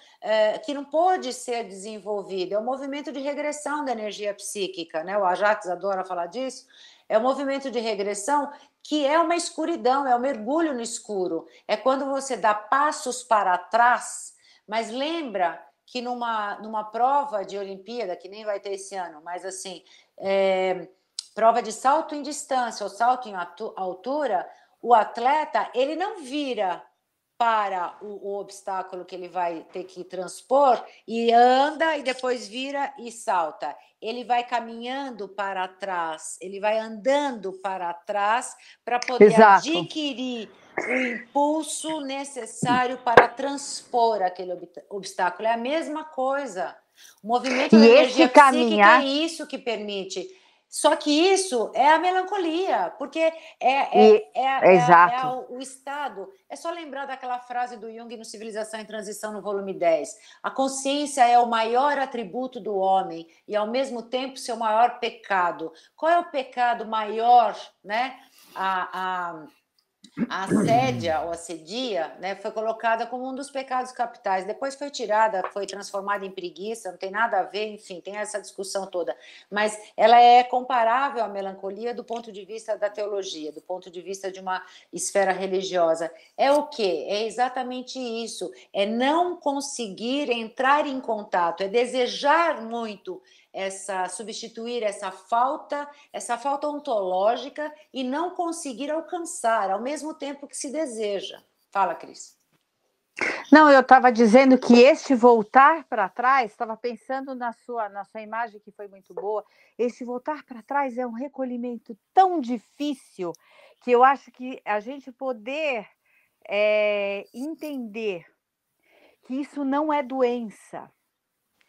que não pôde ser desenvolvido. É o movimento de regressão da energia psíquica, né? O Ajax adora falar disso. É o movimento de regressão que é uma escuridão, é o mergulho no escuro. É quando você dá passos para trás, mas lembra... que numa prova de Olimpíada, que nem vai ter esse ano, mas assim, prova de salto em distância ou salto em altura, o atleta, ele não vira para o obstáculo que ele vai ter que transpor e anda e depois vira e salta. Ele vai caminhando para trás, ele vai andando para trás para poder adquirir o impulso necessário para transpor aquele obstáculo. É a mesma coisa. O movimento da energia psíquica é isso que permite. Só que isso é a melancolia, porque o estado. É só lembrar daquela frase do Jung no Civilização em Transição, no volume 10. A consciência é o maior atributo do homem e, ao mesmo tempo, seu maior pecado. Qual é o pecado maior, né? A assédia ou assedia, né, foi colocada como um dos pecados capitais, depois foi tirada, foi transformada em preguiça, não tem nada a ver, enfim, tem essa discussão toda, mas ela é comparável à melancolia do ponto de vista da teologia, do ponto de vista de uma esfera religiosa. É o quê? É exatamente isso, é não conseguir entrar em contato, é desejar muito substituir essa falta ontológica e não conseguir alcançar ao mesmo tempo que se deseja. Fala, Cris. Não, eu estava dizendo que este voltar para trás, estava pensando na sua imagem, que foi muito boa, este voltar para trás é um recolhimento tão difícil que eu acho que a gente poder entender que isso não é doença.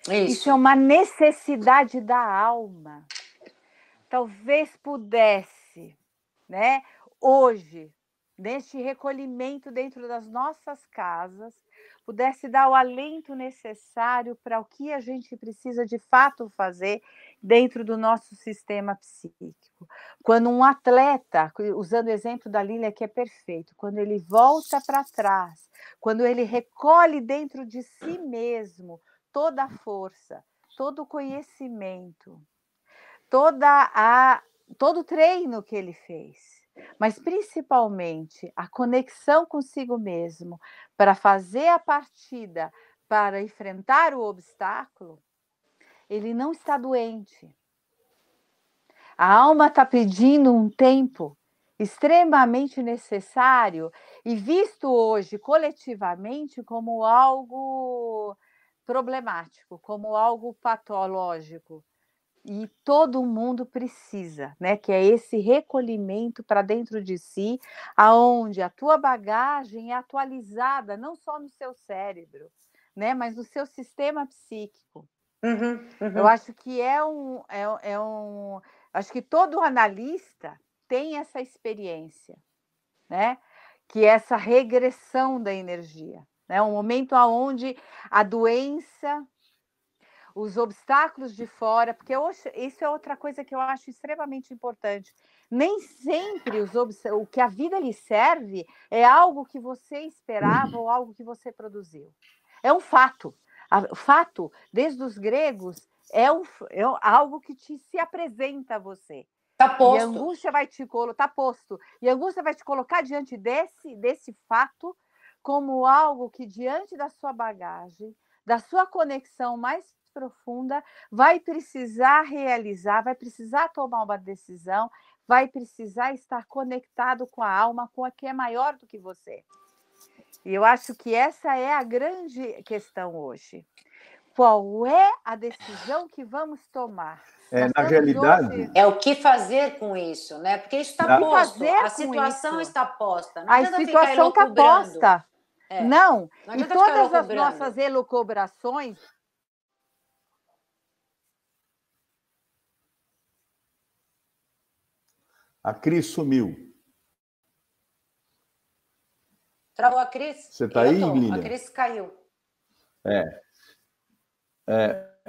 Isso é uma necessidade da alma. Talvez pudesse, né, hoje, neste recolhimento dentro das nossas casas, pudesse dar o alento necessário para o que a gente precisa de fato fazer dentro do nosso sistema psíquico. Quando um atleta, usando o exemplo da Lília, que é perfeito, quando ele volta para trás, quando ele recolhe dentro de si mesmo toda a força, todo o conhecimento, todo o treino que ele fez, mas principalmente a conexão consigo mesmo para fazer a partida, para enfrentar o obstáculo, ele não está doente. A alma está pedindo um tempo extremamente necessário e visto hoje coletivamente como algo problemático, como algo patológico. E todo mundo precisa, né? Que é esse recolhimento para dentro de si, aonde a tua bagagem é atualizada, não só no seu cérebro, né? Mas no seu sistema psíquico. Eu acho que acho que todo analista tem essa experiência, né? Que é essa regressão da energia, né? Um momento onde a doença, os obstáculos de fora, porque isso é outra coisa que eu acho extremamente importante. Nem sempre o que a vida lhe serve é algo que você esperava ou algo que você produziu. É um fato. O fato, desde os gregos, é algo que se apresenta a você. Está posto. E a angústia vai te colocar, posto. E a angústia vai te colocar diante desse fato como algo que, diante da sua bagagem, da sua conexão mais profunda, vai precisar realizar, vai precisar tomar uma decisão, vai precisar estar conectado com a alma, com a que é maior do que você. E eu acho que essa é a grande questão hoje. Qual é a decisão que vamos tomar? Na realidade... hoje... É o que fazer com isso, né? Porque isso está posto, a situação está posta. Não a situação está posta. Não, e todas as nossas elucubrações... A Cris sumiu. Travou a Cris? Você está aí, Lília? A Cris caiu.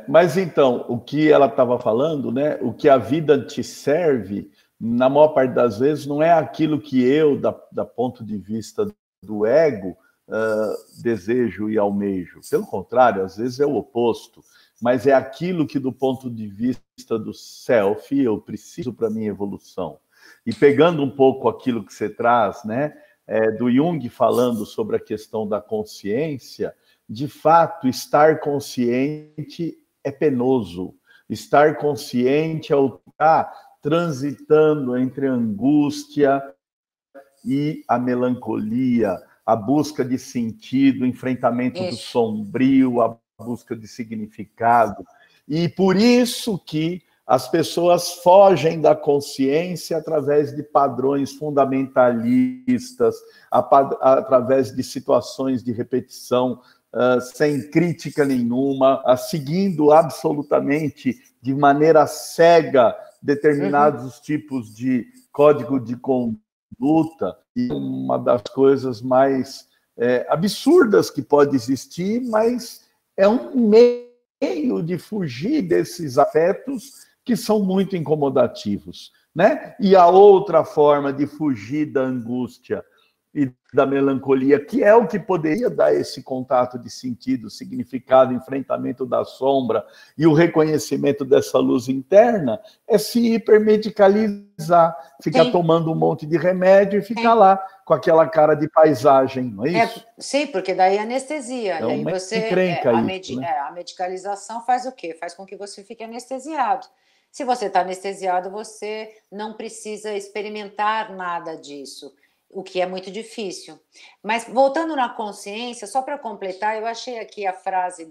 Mas então, o que ela estava falando, né? O que a vida te serve, na maior parte das vezes, não é aquilo que eu, da ponto de vista do ego, desejo e almejo. Pelo contrário, às vezes é o oposto. Mas é aquilo que, do ponto de vista do self, eu preciso para a minha evolução. E pegando um pouco aquilo que você traz, né, do Jung falando sobre a questão da consciência, de fato, estar consciente é penoso. Estar consciente é o estar transitando entre a angústia e a melancolia, a busca de sentido, o enfrentamento do sombrio, a busca de significado. E por isso que as pessoas fogem da consciência através de padrões fundamentalistas, através de situações de repetição sem crítica nenhuma, seguindo absolutamente de maneira cega determinados tipos de código de conduta, e uma das coisas mais absurdas que pode existir, mas é um meio de fugir desses afetos que são muito incomodativos, né? E a outra forma de fugir da angústia e da melancolia, que é o que poderia dar esse contato de sentido, significado, enfrentamento da sombra e o reconhecimento dessa luz interna, é se hipermedicalizar, ficar tomando um monte de remédio e ficar lá com aquela cara de paisagem, não é isso? Sim, porque daí anestesia. É e aí uma você encrenca isso, né? a medicalização faz o quê? Faz com que você fique anestesiado. Se você está anestesiado, você não precisa experimentar nada disso, o que é muito difícil. Mas voltando na consciência, só para completar, eu achei aqui a frase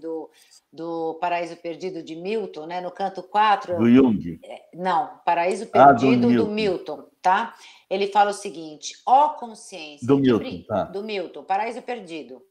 do Paraíso Perdido de Milton, né, no canto 4. Do Jung. Não, Paraíso Perdido do Milton. Milton, tá? Ele fala o seguinte: ó consciência... Do Milton, tá. Do Milton, Paraíso Perdido.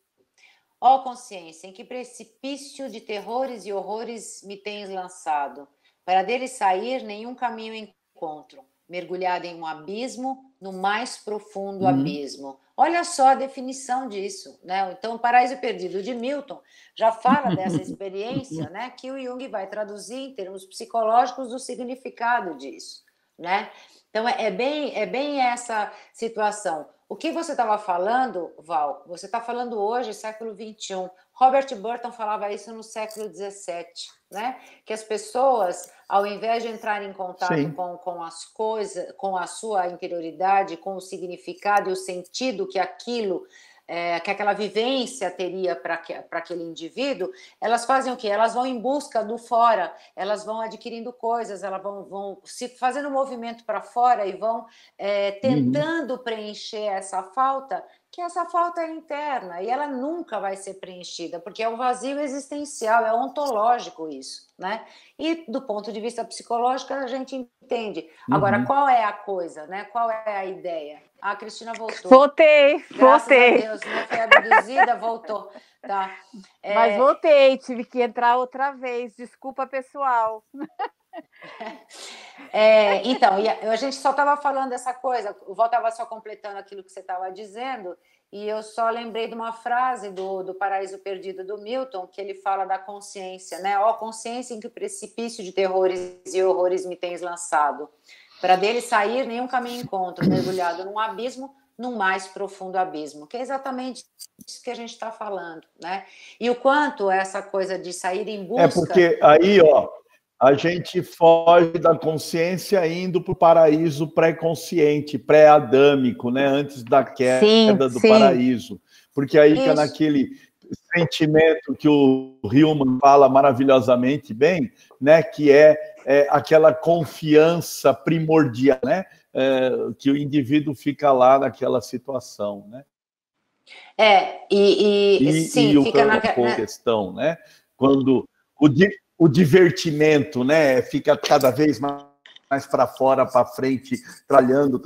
Ó consciência, em que precipício de terrores e horrores me tens lançado? Para dele sair, nenhum caminho encontro. Mergulhado em um abismo, no mais profundo abismo. Olha só a definição disso, né? Então, o Paraíso Perdido de Milton já fala dessa experiência, né? Que o Jung vai traduzir em termos psicológicos do significado disso, né? Então, é bem essa situação. O que você estava falando, Val, você está falando hoje, século XXI. Robert Burton falava isso no século XVII, né? Que as pessoas, ao invés de entrar em contato com as coisas, com a sua interioridade, com o significado e o sentido que aquilo, que aquela vivência teria para aquele indivíduo, elas fazem o quê? Elas vão em busca do fora, elas vão adquirindo coisas, elas vão se fazendo um movimento para fora e vão tentando preencher essa falta, que essa falta é interna e ela nunca vai ser preenchida, porque é um vazio existencial, é ontológico isso, né? E do ponto de vista psicológico a gente entende. Agora, qual é a coisa, né? Qual é a ideia? A Cristina voltou. Voltei. Graças a Deus, né? Foi abduzida, voltou. Tá. Mas voltei, tive que entrar outra vez. Desculpa, pessoal. Então, a gente só estava falando dessa coisa, o Val estava só completando aquilo que você estava dizendo, e eu só lembrei de uma frase do Paraíso Perdido do Milton, que ele fala da consciência, né? Ó, consciência em que o precipício de terrores e horrores me tens lançado. Para dele sair, nenhum caminho encontro, mergulhado num abismo, num mais profundo abismo, que é exatamente isso que a gente está falando, né? E o quanto essa coisa de sair em busca... porque aí, ó, a gente foge da consciência indo para o paraíso pré-consciente, pré-adâmico, né? Antes da queda do paraíso. Porque aí fica naquele sentimento que o Hillman fala maravilhosamente bem, né? Que é aquela confiança primordial, né? Que o indivíduo fica lá naquela situação, né? Sim, fica naquela questão, né? Quando o divertimento, né, fica cada vez mais para fora, para frente, trabalhando,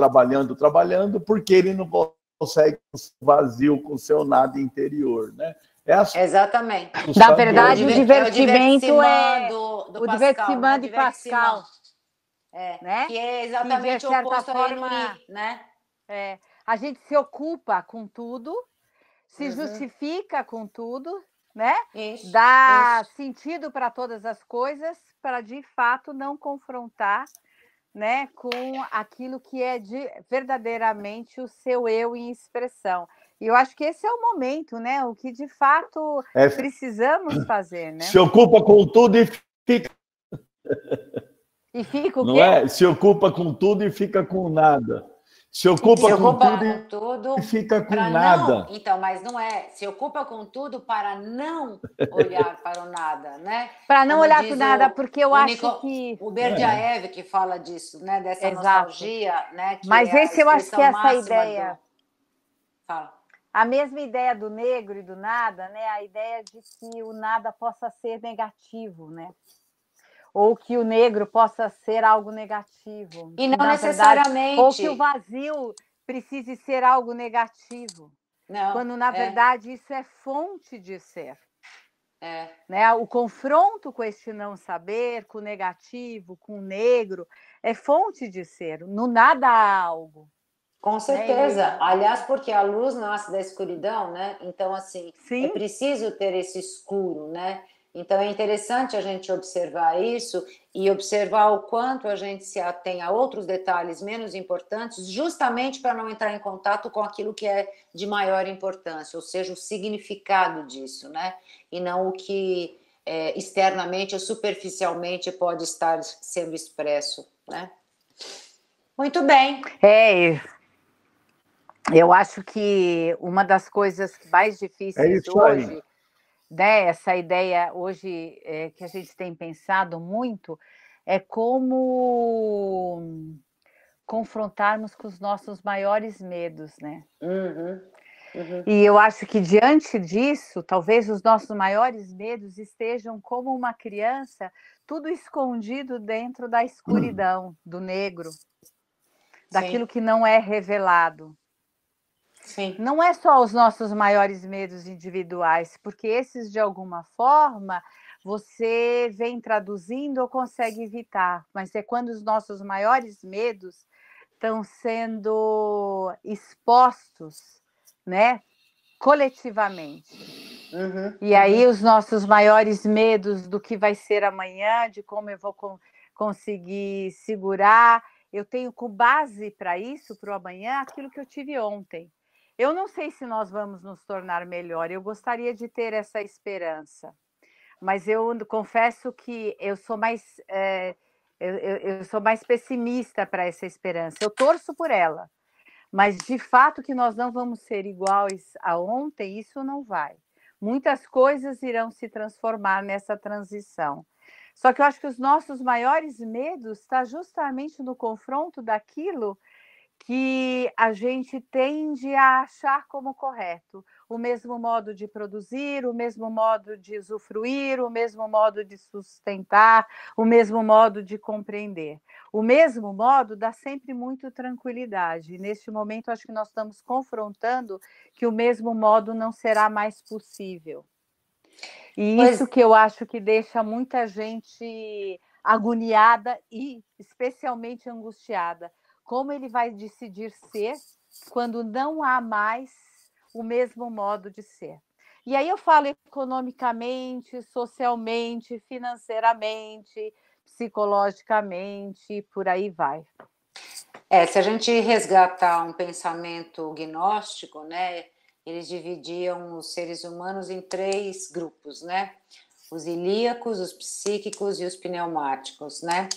porque ele não consegue vazio com o seu nada interior, né? Exatamente. Na verdade, o divertimento do o divertimento de Pascal. Né? Que é exatamente o oposto a ennui, né? A gente se ocupa com tudo, se justifica com tudo, né? Dá sentido para todas as coisas, para de fato não confrontar, né, com aquilo que é verdadeiramente o seu eu em expressão. E eu acho que esse é o momento, né? O que de fato precisamos fazer, né? Se ocupa com tudo e fica. E fica o quê? Não é? Se ocupa com tudo e fica com nada. Se ocupa com tudo e fica com nada. Então, mas não é. Se ocupa com tudo para não olhar para o nada, né? Para não olhar para o nada, porque eu acho que... O Berdyaev que fala disso, né? Dessa nostalgia, né? Que mas esse eu acho que é essa ideia... Fala. A mesma ideia do negro e do nada, né? A ideia de que o nada possa ser negativo, né? Ou que o negro possa ser algo negativo. E não necessariamente. Verdade, ou que o vazio precise ser algo negativo. Não, quando, na verdade, isso é fonte de ser. Né? O confronto com este não saber, com o negativo, com o negro, é fonte de ser. No nada há algo. Com certeza. Aliás, porque a luz nasce da escuridão, né? Então, assim, Sim. é preciso ter esse escuro, né? Então, é interessante a gente observar isso e observar o quanto a gente se atém a outros detalhes menos importantes, justamente para não entrar em contato com aquilo que é de maior importância, ou seja, o significado disso, né? E não o que externamente ou superficialmente pode estar sendo expresso, né? Muito bem. Eu acho que uma das coisas mais difíceis hoje, aí. né, essa ideia hoje que a gente tem pensado muito, é como confrontarmos com os nossos maiores medos, né? Uhum. E eu acho que diante disso, talvez os nossos maiores medos estejam como uma criança, tudo escondido dentro da escuridão, do negro, daquilo que não é revelado. Sim. Não é só os nossos maiores medos individuais, porque esses, de alguma forma, você vem traduzindo ou consegue evitar, mas é quando os nossos maiores medos estão sendo expostos, né, coletivamente. E aí os nossos maiores medos do que vai ser amanhã, de como eu vou conseguir segurar, eu tenho com base para isso, para o amanhã, aquilo que eu tive ontem. Eu não sei se nós vamos nos tornar melhor, eu gostaria de ter essa esperança, mas eu confesso que eu sou mais, eu sou mais pessimista para essa esperança, eu torço por ela, mas de fato que nós não vamos ser iguais a ontem, isso não vai. Muitas coisas irão se transformar nessa transição. Só que eu acho que os nossos maiores medos estão justamente no confronto daquilo que a gente tende a achar como correto. O mesmo modo de produzir, o mesmo modo de usufruir, o mesmo modo de sustentar, o mesmo modo de compreender. O mesmo modo dá sempre muito tranquilidade. Neste momento, acho que nós estamos confrontando que o mesmo modo não será mais possível. E isso que eu acho que deixa muita gente agoniada e especialmente angustiada. Como ele vai decidir ser quando não há mais o mesmo modo de ser? E aí eu falo economicamente, socialmente, financeiramente, psicologicamente, por aí vai. Se a gente resgatar um pensamento gnóstico, né, eles dividiam os seres humanos em 3 grupos, né? Os ilíacos, os psíquicos e os pneumáticos, né?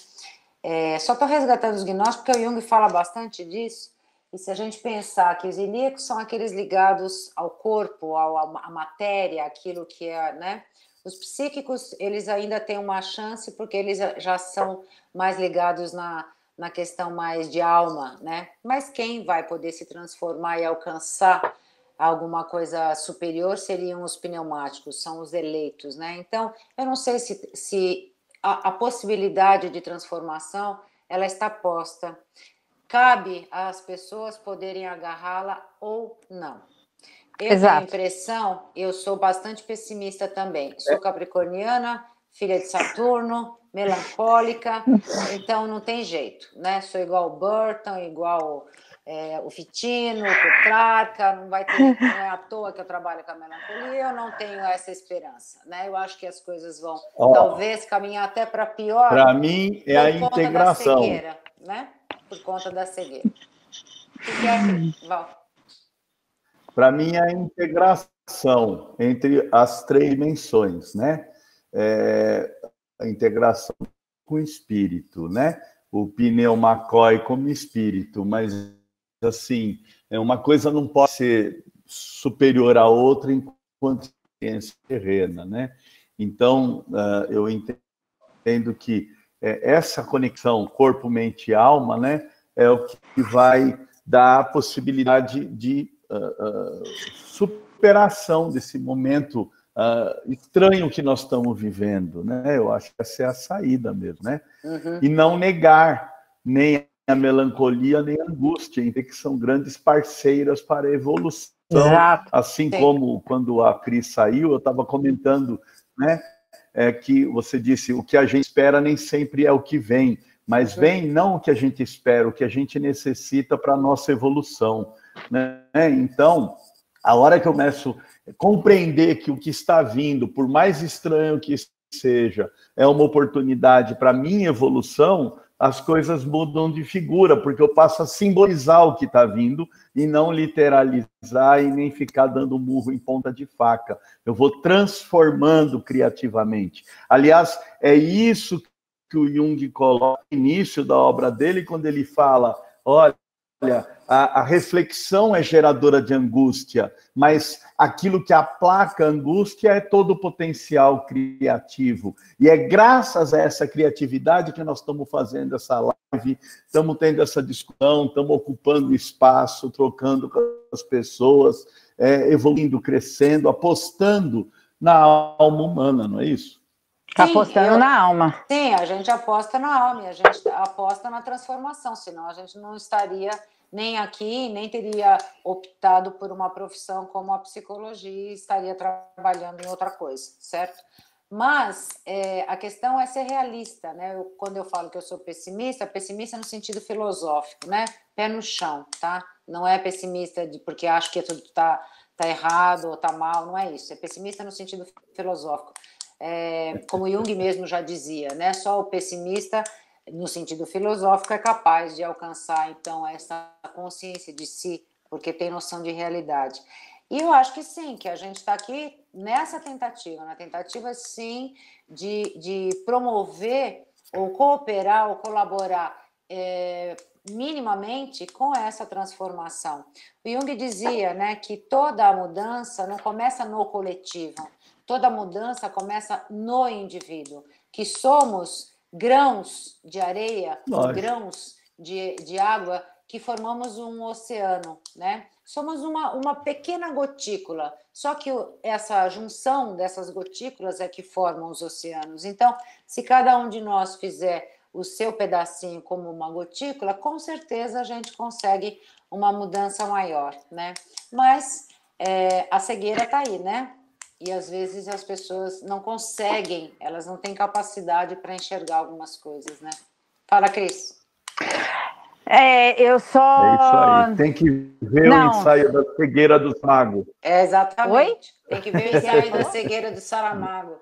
Só estou resgatando os gnósticos porque o Jung fala bastante disso, e se a gente pensar que os ilíacos são aqueles ligados ao corpo, à matéria, aquilo que é, né? Os psíquicos, eles ainda têm uma chance porque eles já são mais ligados na questão mais de alma, né? Mas quem vai poder se transformar e alcançar alguma coisa superior seriam os pneumáticos, são os eleitos, né? Então, eu não sei se a possibilidade de transformação, ela está posta. Cabe às pessoas poderem agarrá-la ou não. Eu tenho a impressão, eu sou bastante pessimista também. Sou capricorniana, filha de Saturno, melancólica, então não tem jeito, né? Sou igual o Burton, igual o Fitino, o Petrarca, não é à toa que eu trabalho com a melancolia, eu não tenho essa esperança, né? Eu acho que as coisas vão talvez caminhar até para pior. Para mim é a integração. Por conta da cegueira, né? Por conta da cegueira. O que é, Val? Para mim é a integração entre as 3 dimensões, né? A integração com o espírito, né? O pneumacói como espírito, mas assim, uma coisa não pode ser superior à outra enquanto experiência terrena, né? Então, eu entendo que essa conexão corpo, mente e alma, né, é o que vai dar a possibilidade de superação desse momento estranho que nós estamos vivendo, né? Eu acho que essa é a saída mesmo, né? E não negar nem a melancolia, nem a angústia, em que são grandes parceiras para a evolução. Exato. Assim como quando a Cris saiu, eu estava comentando, né? Que você disse, o que a gente espera nem sempre é o que vem, mas vem não o que a gente espera, o que a gente necessita para a nossa evolução, né? Então, a hora que eu começo a compreender que o que está vindo, por mais estranho que seja, é uma oportunidade para a minha evolução, as coisas mudam de figura, porque eu passo a simbolizar o que está vindo e não literalizar e nem ficar dando murro em ponta de faca. Eu vou transformando criativamente. Aliás, é isso que o Jung coloca no início da obra dele, quando ele fala, olha, a reflexão é geradora de angústia, mas aquilo que aplaca a angústia é todo o potencial criativo. E é graças a essa criatividade que nós estamos fazendo essa live, estamos tendo essa discussão, estamos ocupando espaço, trocando com as pessoas, evoluindo, crescendo, apostando na alma humana, não é isso? Está apostando na alma. Sim, a gente aposta na alma, e a gente aposta na transformação, senão a gente não estaria nem aqui, nem teria optado por uma profissão como a psicologia e estaria trabalhando em outra coisa, certo? Mas a questão é ser realista, né? Quando eu falo que eu sou pessimista no sentido filosófico, né? Pé no chão, tá? Não é pessimista porque acho que tudo tá errado ou tá mal, não é isso. É pessimista no sentido filosófico. Como Jung mesmo já dizia, né? Só o pessimista, no sentido filosófico, é capaz de alcançar, então, essa consciência de si, porque tem noção de realidade. E eu acho que sim, que a gente está aqui nessa tentativa, na tentativa, sim, de promover ou cooperar ou colaborar minimamente com essa transformação. O Jung dizia, né, que toda mudança não começa no coletivo, toda mudança começa no indivíduo, que somos grãos de areia, grãos de água que formamos um oceano, né? Somos uma pequena gotícula, só que essa junção dessas gotículas é que formam os oceanos. Então, se cada um de nós fizer o seu pedacinho como uma gotícula, com certeza a gente consegue uma mudança maior, né? Mas a cegueira está aí, né? E às vezes as pessoas não conseguem, elas não têm capacidade para enxergar algumas coisas, né? Fala, Cris. Eu só... É isso aí, tem que ver o ensaio da cegueira do Saramago. Exatamente. Oi? Tem que ver o ensaio da cegueira do Saramago.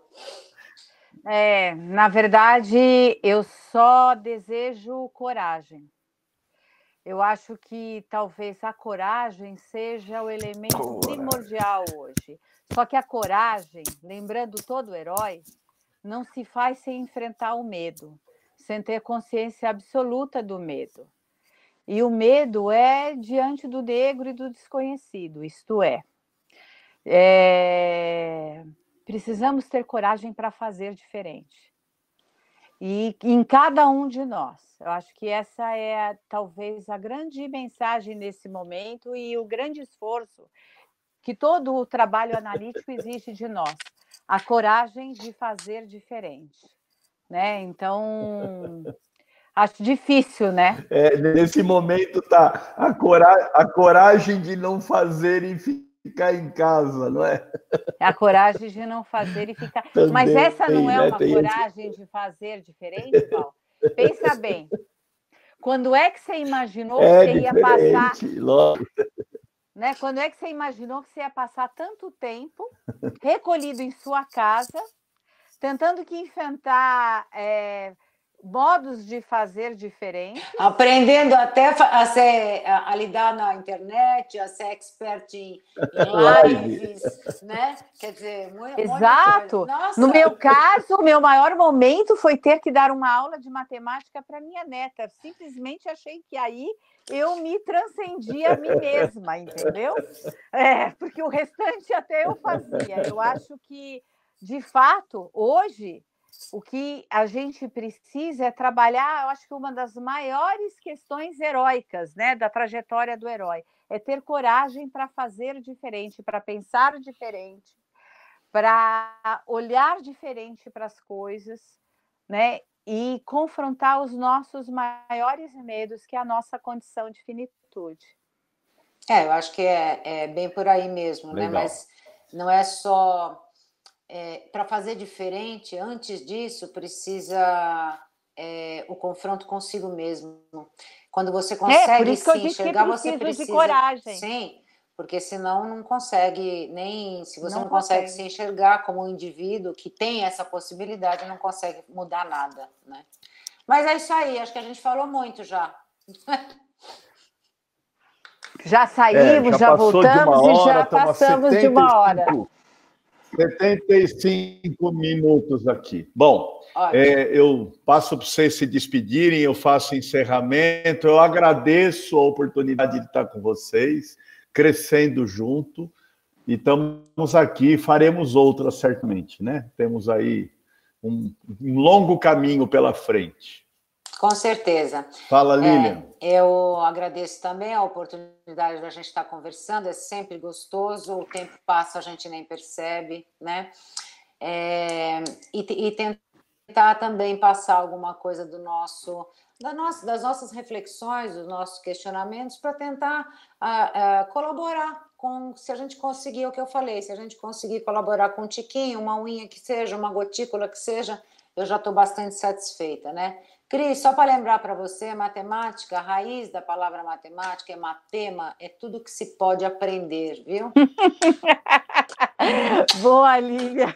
Na verdade, eu só desejo coragem. Eu acho que talvez a coragem seja o elemento primordial hoje. Só que a coragem, lembrando todo herói, não se faz sem enfrentar o medo, sem ter consciência absoluta do medo. E o medo é diante do negro e do desconhecido, isto é, precisamos ter coragem para fazer diferente. E em cada um de nós. Eu acho que essa é talvez a grande mensagem nesse momento e o grande esforço que todo o trabalho analítico exige de nós. A coragem de fazer diferente, né? Então, acho difícil, né? Nesse momento tá a coragem de não fazer e ficar em casa, não é? A coragem de não fazer e ficar... Também, mas essa não é né? uma coragem de fazer diferente, Val? Pensa bem. Quando é que você imaginou que você ia passar... Lógico. Né? Quando é que você imaginou que você ia passar tanto tempo recolhido em sua casa, tentando que inventar modos de fazer diferentes? Aprendendo até a lidar na internet, a ser expert em lives, né? Quer dizer, exato. No meu caso, o meu maior momento foi ter que dar uma aula de matemática para minha neta. Simplesmente achei que aí eu me transcendia a mim mesma, entendeu? Porque o restante até eu fazia. Eu acho que, de fato, hoje, o que a gente precisa é trabalhar, eu acho que uma das maiores questões heróicas, né, da trajetória do herói, é ter coragem para fazer diferente, para pensar diferente, para olhar diferente para as coisas, né, e confrontar os nossos maiores medos, que é a nossa condição de finitude. Eu acho que é bem por aí mesmo, né? Mas não é só... para fazer diferente, antes disso, precisa o confronto consigo mesmo. Quando você consegue se enxergar, você precisa de coragem. Sim, porque senão não consegue, nem se você não consegue se enxergar como um indivíduo que tem essa possibilidade, não consegue mudar nada, né? Mas é isso aí, acho que a gente falou muito já. Já saímos, já voltamos e já passamos de uma hora. 75 minutos aqui. Bom, eu passo para vocês se despedirem, eu faço encerramento, eu agradeço a oportunidade de estar com vocês, crescendo junto, e estamos aqui, faremos outras certamente, né? Temos aí um longo caminho pela frente. Com certeza. Fala, Lilian. Eu agradeço também a oportunidade da gente estar conversando, é sempre gostoso, o tempo passa, a gente nem percebe, né? E tentar também passar alguma coisa das nossas reflexões, dos nossos questionamentos, para tentar colaborar com, se a gente conseguir o que eu falei, se a gente conseguir colaborar com um tiquinho, uma unha que seja, uma gotícula que seja, eu já estou bastante satisfeita, né? Cris, só para lembrar para você, matemática, a raiz da palavra matemática é matema, é tudo que se pode aprender, viu? Boa, Lívia.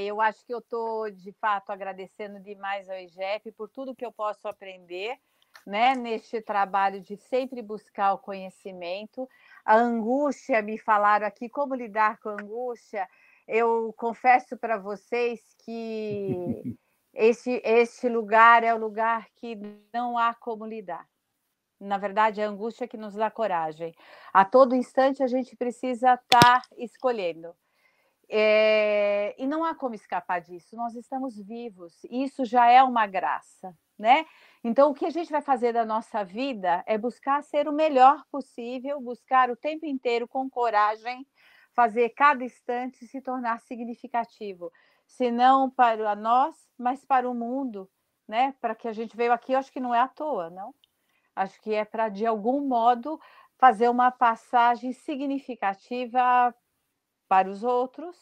Eu acho que eu estou, de fato, agradecendo demais ao IGEP por tudo que eu posso aprender, né, neste trabalho de sempre buscar o conhecimento. A angústia, me falaram aqui, como lidar com a angústia. Eu confesso para vocês que este lugar é o lugar que não há como lidar. Na verdade, é a angústia que nos dá coragem. A todo instante, a gente precisa estar escolhendo. E não há como escapar disso. Nós estamos vivos. Isso já é uma graça, né? Então, o que a gente vai fazer da nossa vida é buscar ser o melhor possível, buscar o tempo inteiro com coragem, fazer cada instante se tornar significativo. Se não para nós, mas para o mundo, né? Para que a gente veio aqui, eu acho que não é à toa, não? Acho que é para, de algum modo, fazer uma passagem significativa para os outros,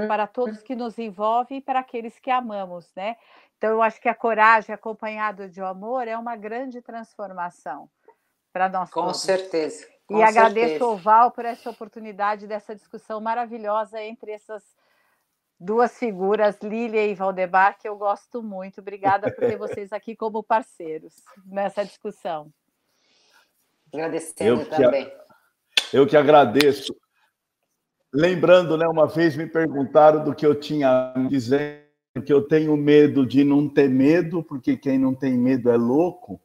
para todos que nos envolvem e para aqueles que amamos, né? Então, eu acho que a coragem acompanhada de amor é uma grande transformação para nós todos. Com certeza. E agradeço ao Val por essa oportunidade dessa discussão maravilhosa entre essas duas figuras, Lília e Valdemar, que eu gosto muito. Obrigada por ter vocês aqui como parceiros nessa discussão. Agradecendo também. Eu que agradeço. Lembrando, né, uma vez me perguntaram do que eu tinha, dizendo que eu tenho medo de não ter medo, porque quem não tem medo é louco,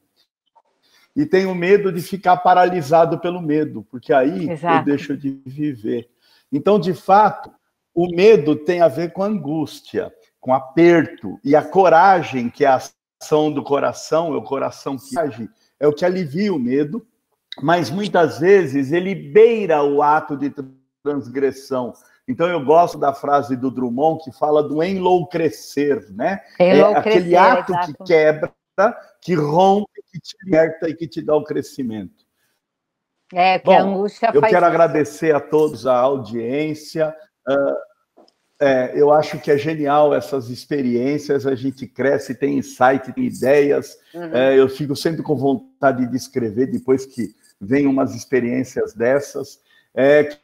e tenho medo de ficar paralisado pelo medo, porque aí eu deixo de viver. Então, de fato, o medo tem a ver com angústia, com aperto, e a coragem, que é a ação do coração, é o coração que age, é o que alivia o medo, mas muitas vezes ele beira o ato de transgressão. Então eu gosto da frase do Drummond que fala do enlouquecer, né? É aquele ato que quebra, que rompe, que te liberta e que te dá o crescimento. Que a angústia eu quero agradecer a todos a audiência. Eu acho que é genial essas experiências, a gente cresce, tem insight, tem ideias. Eu fico sempre com vontade de escrever depois que vem umas experiências dessas.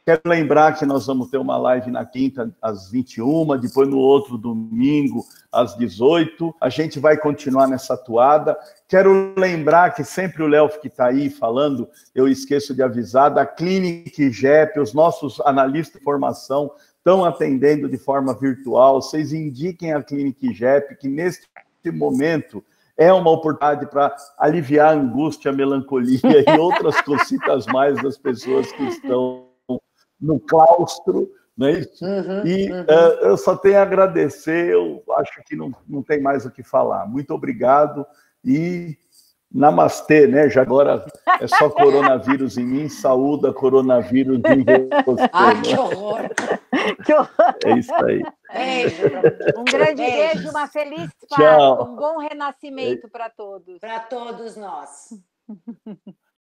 Quero lembrar que nós vamos ter uma live na quinta, às 21h, depois no outro domingo, às 18h. A gente vai continuar nessa toada. Quero lembrar que sempre o Léo que está aí falando, eu esqueço de avisar, da Clínica IGEP, os nossos analistas de formação estão atendendo de forma virtual. Vocês indiquem a Clínica IGEP, que neste momento é uma oportunidade para aliviar a angústia, a melancolia e outras cositas mais das pessoas que estão no claustro, não é isso? Eu só tenho a agradecer, eu acho que não tem mais o que falar. Muito obrigado e namastê, né? Já agora é só coronavírus em mim, saúde, coronavírus em você. Que horror! É isso aí. Beijo. Um grande beijo, uma feliz Páscoa, um bom renascimento para todos. Para todos nós.